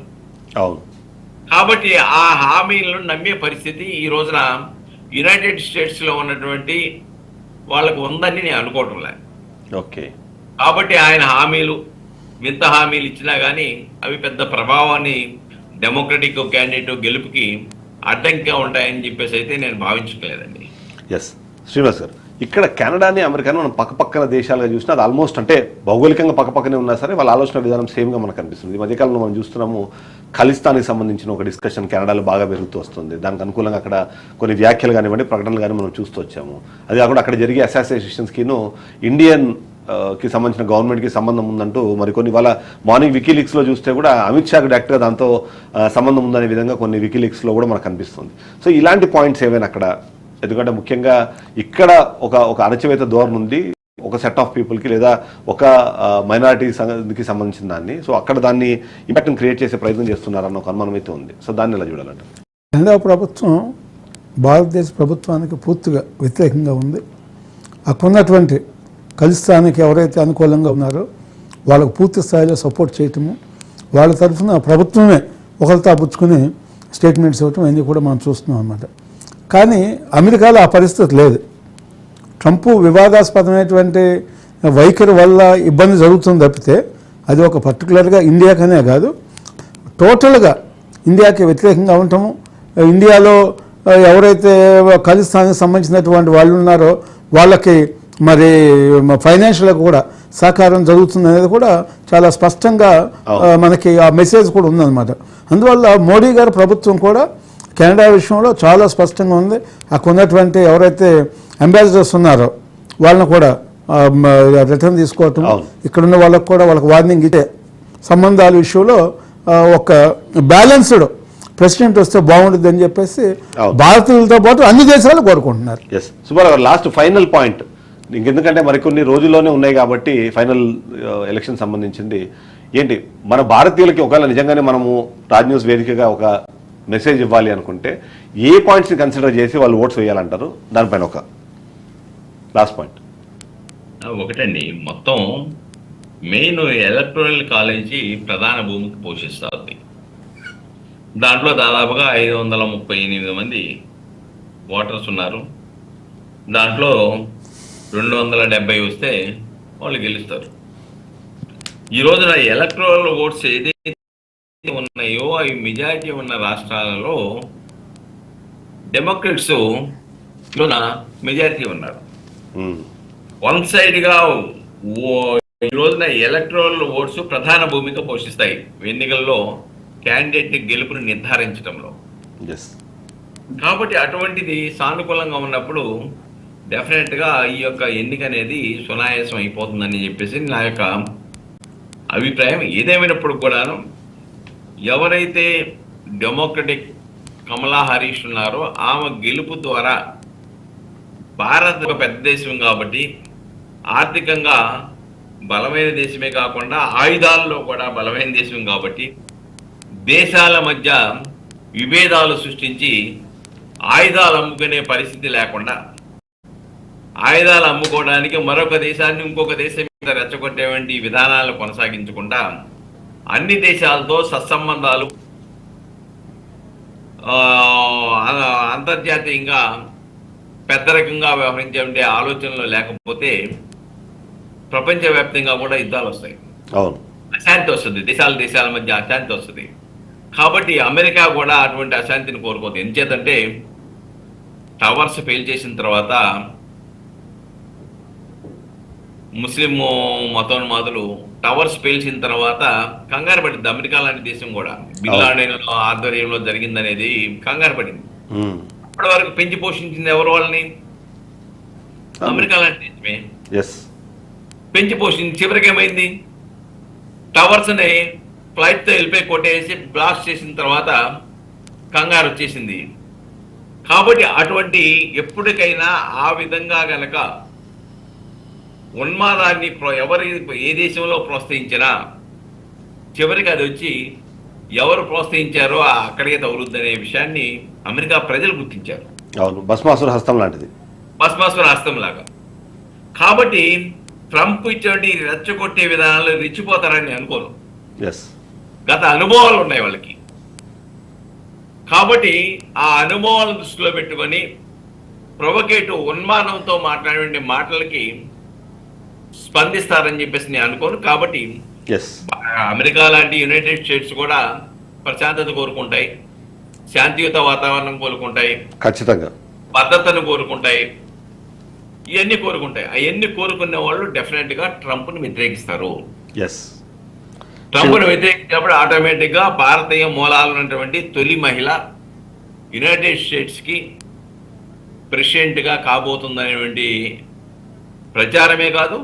కాబట్టి ఆ హామీలను నమ్మే పరిస్థితి ఈ రోజున యునైటెడ్ స్టేట్స్ లో ఉన్నటువంటి వాళ్ళకు ఉందని నేను అనుకోవటం లేదు. కాబట్టి ఆయన హామీలు వింత హామీలు ఇచ్చినా కానీ అవి పెద్ద ప్రభావాన్ని డెమోక్రటిక్ క్యాండిడేట్ గెలుపుకి అడ్డంకిగా ఉంటాయని చెప్పేసి అయితే నేను భావించట్లేదండి. శ్రీనివాస్ గారు, ఇక్కడ కెనడాని అమెరికాని మనం పక్కపక్కన దేశాలుగా చూసినా అది ఆల్మోస్ట్ అంటే భౌగోళికంగా పక్కపక్కనే ఉన్నా సరే వాళ్ళ ఆలోచన విధానం సేమ్గా మనకు కనిపిస్తుంది. ఈ మధ్యకాలంలో మనం చూస్తున్నాము ఖలిస్తానికి సంబంధించిన ఒక డిస్కషన్ కెనడాలో బాగా పెరుగుతూ వస్తుంది. దానికి అనుకూలంగా అక్కడ కొన్ని వ్యాఖ్యలు కానివ్వండి, ప్రకటనలు కానీ మనం చూస్తూ వచ్చాము. అది కాకుండా అక్కడ జరిగే అసోసియేషన్స్కిను ఇండియన్ కి సంబంధించిన గవర్నమెంట్కి సంబంధం ఉందంటూ మరికొన్ని వాళ్ళ మార్నింగ్ వికీలీక్స్లో చూస్తే కూడా అమిత్ షాకు డైరెక్ట్గా దాంతో సంబంధం ఉందనే విధంగా కొన్ని వికీలీక్స్లో కూడా మనకు కనిపిస్తుంది. సో ఇలాంటి పాయింట్స్ ఏవైనా అక్కడ, ఎందుకంటే ముఖ్యంగా ఇక్కడ ఒక అణచివేత ధోరణి ఉంది ఒక సెట్ ఆఫ్ పీపుల్కి లేదా ఒక మైనారిటీకి సంబంధించిన దాన్ని, సో అక్కడ దాన్ని ఇంపాక్ట్ని క్రియేట్ చేసే ప్రయత్నం చేస్తున్నారన్న ఒక అనుమానం అయితే ఉంది. సో దాన్ని ఎలా చూడాలంటే కెనడా ప్రభుత్వం భారతదేశ ప్రభుత్వానికి పూర్తిగా వ్యతిరేకంగా ఉంది. అక్కడ ఉన్నటువంటి ఖలిస్తానికి ఎవరైతే అనుకూలంగా ఉన్నారో వాళ్ళకు పూర్తి స్థాయిలో సపోర్ట్ చేయటము, వాళ్ళ తరఫున ప్రభుత్వమే ఒకరితో పుచ్చుకుని స్టేట్మెంట్స్ ఇవ్వటం అన్నీ కూడా మనం చూస్తున్నాం అన్నమాట. కానీ అమెరికాలో ఆ పరిస్థితి లేదు. ట్రంప్ వివాదాస్పదమైనటువంటి వైఖరి వల్ల ఇబ్బంది జరుగుతుంది తప్పితే అది ఒక పర్టికులర్గా ఇండియాకనే కాదు, టోటల్గా ఇండియాకి వ్యతిరేకంగా ఉండటము, ఇండియాలో ఎవరైతే ఖలిస్తానికి సంబంధించినటువంటి వాళ్ళు ఉన్నారో వాళ్ళకి మరి ఫైనాన్షియల్గా కూడా సహకారం జరుగుతుంది అనేది కూడా చాలా స్పష్టంగా మనకి ఆ మెసేజ్ కూడా ఉందన్నమాట. అందువల్ల మోడీ గారి ప్రభుత్వం కూడా కెనడా విషయంలో చాలా స్పష్టంగా ఉంది. అక్కడ ఉన్నటువంటి ఎవరైతే అంబాసిడర్స్ ఉన్నారో వాళ్ళని కూడా రిటర్న్ తీసుకోవటం, ఇక్కడున్న వాళ్ళకు కూడా వాళ్ళకి వార్నింగ్ ఇచ్చే సంబంధాల విషయంలో ఒక బ్యాలెన్స్డ్ ప్రెసిడెంట్ వస్తే బాగుంటుంది అని చెప్పేసి భారతీయులతో పాటు అన్ని దేశాలు కోరుకుంటున్నారు. సుబ్బారావు, లాస్ట్ ఫైనల్ పాయింట్, ఇంకెందుకంటే మరికొన్ని రోజుల్లోనే ఉన్నాయి కాబట్టి ఫైనల్ ఎలక్షన్ సంబంధించింది ఏంటి, మన భారతీయులకి ఒకవేళ నిజంగానే మనము రాజ్ న్యూస్ వేదికగా ఒక మెసేజ్ ఇవ్వాలి అనుకుంటే ఏ పాయింట్స్ని కన్సిడర్ చేసి వాళ్ళు ఓట్స్ వేయాలంటారు? దానిపైన ఒక లాస్ట్ పాయింట్. ఒకటండి, మొత్తం మెయిన్ ఎలక్టోరల్ కాలేజీ ప్రధాన భూమికి పోషిస్తుంది. దాంట్లో దాదాపుగా 538 మంది ఓటర్స్ ఉన్నారు. దాంట్లో 270 వస్తే వాళ్ళు గెలుస్తారు. ఈ రోజున ఎలక్టోరల్ ఓట్స్ ఏదైతే ఉన్నాయో అవి మెజారిటీ ఉన్న రాష్ట్రాలలో డెమోక్రట్స్ మెజారిటీ ఉన్నారు. వన్ సైడ్గా ఈ రోజున ఎలక్టోరల్ ఓట్స్ ప్రధాన భూమిక పోషిస్తాయి ఎన్నికల్లో క్యాండిడేట్ గెలుపుని నిర్ధారించడంలో. కాబట్టి అటువంటిది సానుకూలంగా ఉన్నప్పుడు డెఫినెట్గా ఈ యొక్క ఎన్నిక అనేది సునాయాసం అయిపోతుందని చెప్పేసి నా యొక్క అభిప్రాయం. ఏదేమైనప్పుడు కూడాను ఎవరైతే డెమోక్రటిక్ కమలా హారిస్ ఉన్నారో ఆమె గెలుపు ద్వారా భారత్ ఒక పెద్ద దేశం కాబట్టి, ఆర్థికంగా బలమైన దేశమే కాకుండా ఆయుధాల్లో కూడా బలమైన దేశం కాబట్టి దేశాల మధ్య విభేదాలు సృష్టించి ఆయుధాలు అమ్ముకునే పరిస్థితి లేకుండా, ఆయుధాలు అమ్ముకోవడానికి మరొక దేశాన్ని ఇంకొక దేశం మీద రెచ్చగొట్టేటువంటి విధానాలు కొనసాగించకుండా అన్ని దేశాలతో సత్సంబంధాలు అంతర్జాతీయంగా పెద్ద రకంగా వ్యవహరించే ఆలోచనలు లేకపోతే ప్రపంచవ్యాప్తంగా కూడా యుద్ధాలు వస్తాయి, అవును, అశాంతి వస్తుంది, దేశాల మధ్య అశాంతి వస్తుంది. కాబట్టి అమెరికా కూడా అటువంటి అశాంతిని కోరుకోదు. ఎందుచేతంటే టవర్స్ ఫెయిల్ చేసిన తర్వాత ముస్లిం మతోన్మాదులు టవర్స్ పేల్చిన తర్వాత కంగారు పడింది. అమెరికా లాంటి దేశం కూడా బిన్ లాడెన్ ఆధ్వర్యంలో జరిగిందనేది కంగారు పడింది. ఇప్పటి వరకు పెంచి పోషించింది ఎవరు వాళ్ళని? అమెరికా లాంటి దేశమే పెంచి పోషించి. చివరికి ఏమైంది? టవర్స్ ని ఫ్లైట్ తో వెళ్ళిపోయి కొట్టేసి బ్లాస్ట్ చేసిన తర్వాత కంగారు వచ్చేసింది. కాబట్టి అటువంటి ఎప్పటికైనా ఆ విధంగా గనక ఉన్మాదాన్ని ఏ దేశంలో ప్రోత్సహించినా చివరికి అది వచ్చి ఎవరు ప్రోత్సహించారో అక్కడికే తగులుద్దనే విషయాన్ని అమెరికా ప్రజలు గుర్తించారు. అవును, భస్మాసుర హస్తం లాంటిది, భస్మాసుర హస్తం లాగా. కాబట్టి ట్రంప్ ఇటువంటి రెచ్చగొట్టే విధానాలు రెచ్చిపోతారని అనుకోను. గత అనుభవాలు ఉన్నాయి వాళ్ళకి. కాబట్టి ఆ అనుభవాలను దృష్టిలో పెట్టుకొని ప్రొవకేటివ్ ఉన్మానంతో మాట్లాడే మాటలకి స్పందిస్తారని చెప్పేసి నేను అనుకోను. కాబట్టి అమెరికా లాంటి యునైటెడ్ స్టేట్స్ కూడా ప్రశాంతత కోరుకుంటాయి, శాంతియుత వాతావరణం కోరుకుంటాయి, ఖచ్చితంగా భద్రతను కోరుకుంటాయి, ఇవన్నీ కోరుకుంటాయి. అవన్నీ కోరుకునే వాళ్ళు డెఫినెట్ గా ట్రంప్ ను వ్యతిరేకిస్తారు. ట్రంప్ ను వ్యతిరేకించినప్పుడు ఆటోమేటిక్ గా భారతీయ మూలాలు ఉన్నటువంటి తొలి మహిళ యునైటెడ్ స్టేట్స్ కి ప్రెసిడెంట్ గా కాబోతుందనేటువంటి ప్రచారమే కాదు,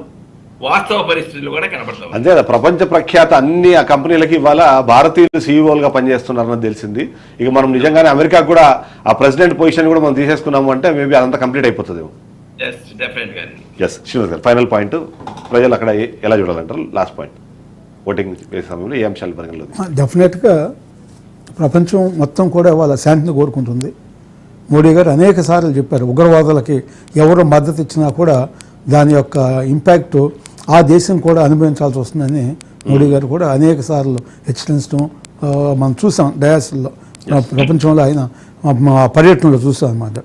వాస్తవ పరిస్థితులు కూడా కనబడతాయి. అంతే కదా, ప్రపంచ ప్రఖ్యాత అన్ని ఆ కంపెనీలకి ఇవాళ భారతీయులు సీఈఓలుగా పనిచేస్తున్నారని తెలిసింది. ఇక మనం నిజంగానే అమెరికా కూడా ఆ ప్రెసిడెంట్ పొజిషన్ కూడా మనం తీసేసుకున్నాము అంటే మేబీ అదంతా కంప్లీట్ అయిపోతుందేమో. శ్రీనివాస్ గారు, ఫైనల్ పాయింట్, ప్రజలు అక్కడ ఎలా చూడాలంటారు? లాస్ట్ పాయింట్, ఓటింగ్ వేసే సమయంలో ఏ అంశాలు పరిగణలో? డెఫినెట్గా ప్రపంచం మొత్తం కూడా వాళ్ళ శాంతిని కోరుకుంటుంది. మోడీ గారు అనేక సార్లు చెప్పారు, ఉగ్రవాదులకి ఎవరు మద్దతు ఇచ్చినా కూడా దాని యొక్క ఇంపాక్ట్ ఆ దేశం కూడా అనుభవించాల్సి వస్తుందని మోడీ గారు కూడా అనేక సార్లు హెచ్చరించడం మనం చూసాం. డయాస్లో ప్రపంచంలో ఆయన పర్యటనలో చూసాం అన్నమాట.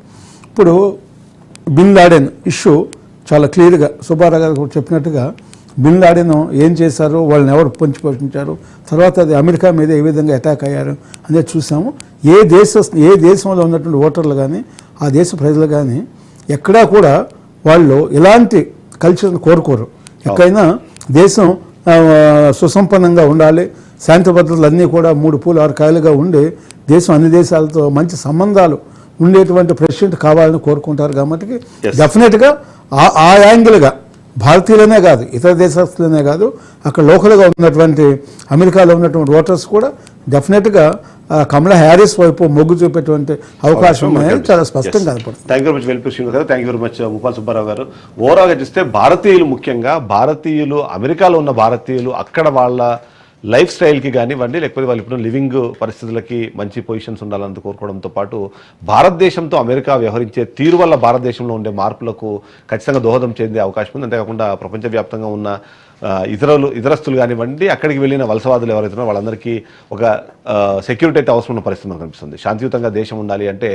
ఇప్పుడు బిన్ లాడెన్ ఇష్యూ చాలా క్లియర్గా సుబ్బారావు గారు కూడా చెప్పినట్టుగా బిన్ లాడెన్ ఏం చేశారు, వాళ్ళని ఎవరు పోషించారు, తర్వాత అది అమెరికా మీద ఏ విధంగా అటాక్ అయ్యారు అనేది చూసాము. ఏ దేశంలో ఉన్నటువంటి ఓటర్లు కానీ ఆ దేశ ప్రజలు కానీ ఎక్కడా కూడా వాళ్ళు ఇలాంటి కల్చర్ని కోరుకోరు. ఎక్కడైనా దేశం సుసంపన్నంగా ఉండాలి, శాంతి భద్రతలు అన్నీ కూడా 3 పూలు 6 కాయలుగా ఉండి దేశం అన్ని దేశాలతో మంచి సంబంధాలు ఉండేటువంటి ప్రెసిడెంట్ కావాలని కోరుకుంటారు. కాబట్టి డెఫినెట్గా ఆ యాంగిల్గా భారతీయులనే కాదు, ఇతర దేశస్తులనే కాదు, అక్కడ లోకల్గా ఉన్నటువంటి అమెరికాలో ఉన్నటువంటి ఓటర్స్ కూడా డెఫినెట్గా కమలా హ్యారిస్ వైపు మొగ్గు చూపేటువంటి అవకాశం అనేది చాలా స్పష్టంగా కనపడుతుంది. Thank you very much Velpur Srinivas garu, thank you very much Muppala Subbarao garu. ఓవరాల్గా చూస్తే భారతీయులు, ముఖ్యంగా భారతీయులు, అమెరికాలో ఉన్న భారతీయులు అక్కడ వాళ్ళ లైఫ్ స్టైల్కి కానివ్వండి, లేకపోతే వాళ్ళు ఇప్పుడు లివింగ్ పరిస్థితులకి మంచి పొజిషన్స్ ఉండాలని కోరుకోవడంతో పాటు భారతదేశంతో అమెరికా వ్యవహరించే తీరు వల్ల భారతదేశంలో ఉండే మార్పులకు ఖచ్చితంగా దోహదం చెందే అవకాశం ఉంది. అంతేకాకుండా ప్రపంచవ్యాప్తంగా ఉన్న ఇతరస్తులు కానివ్వండి, అక్కడికి వెళ్ళిన వలసవాదులు ఎవరైతే వాళ్ళందరికీ ఒక సెక్యూరిటీ అయితే అవసరం ఉన్న పరిస్థితి మనకు కనిపిస్తుంది. శాంతియుతంగా దేశం ఉండాలి అంటే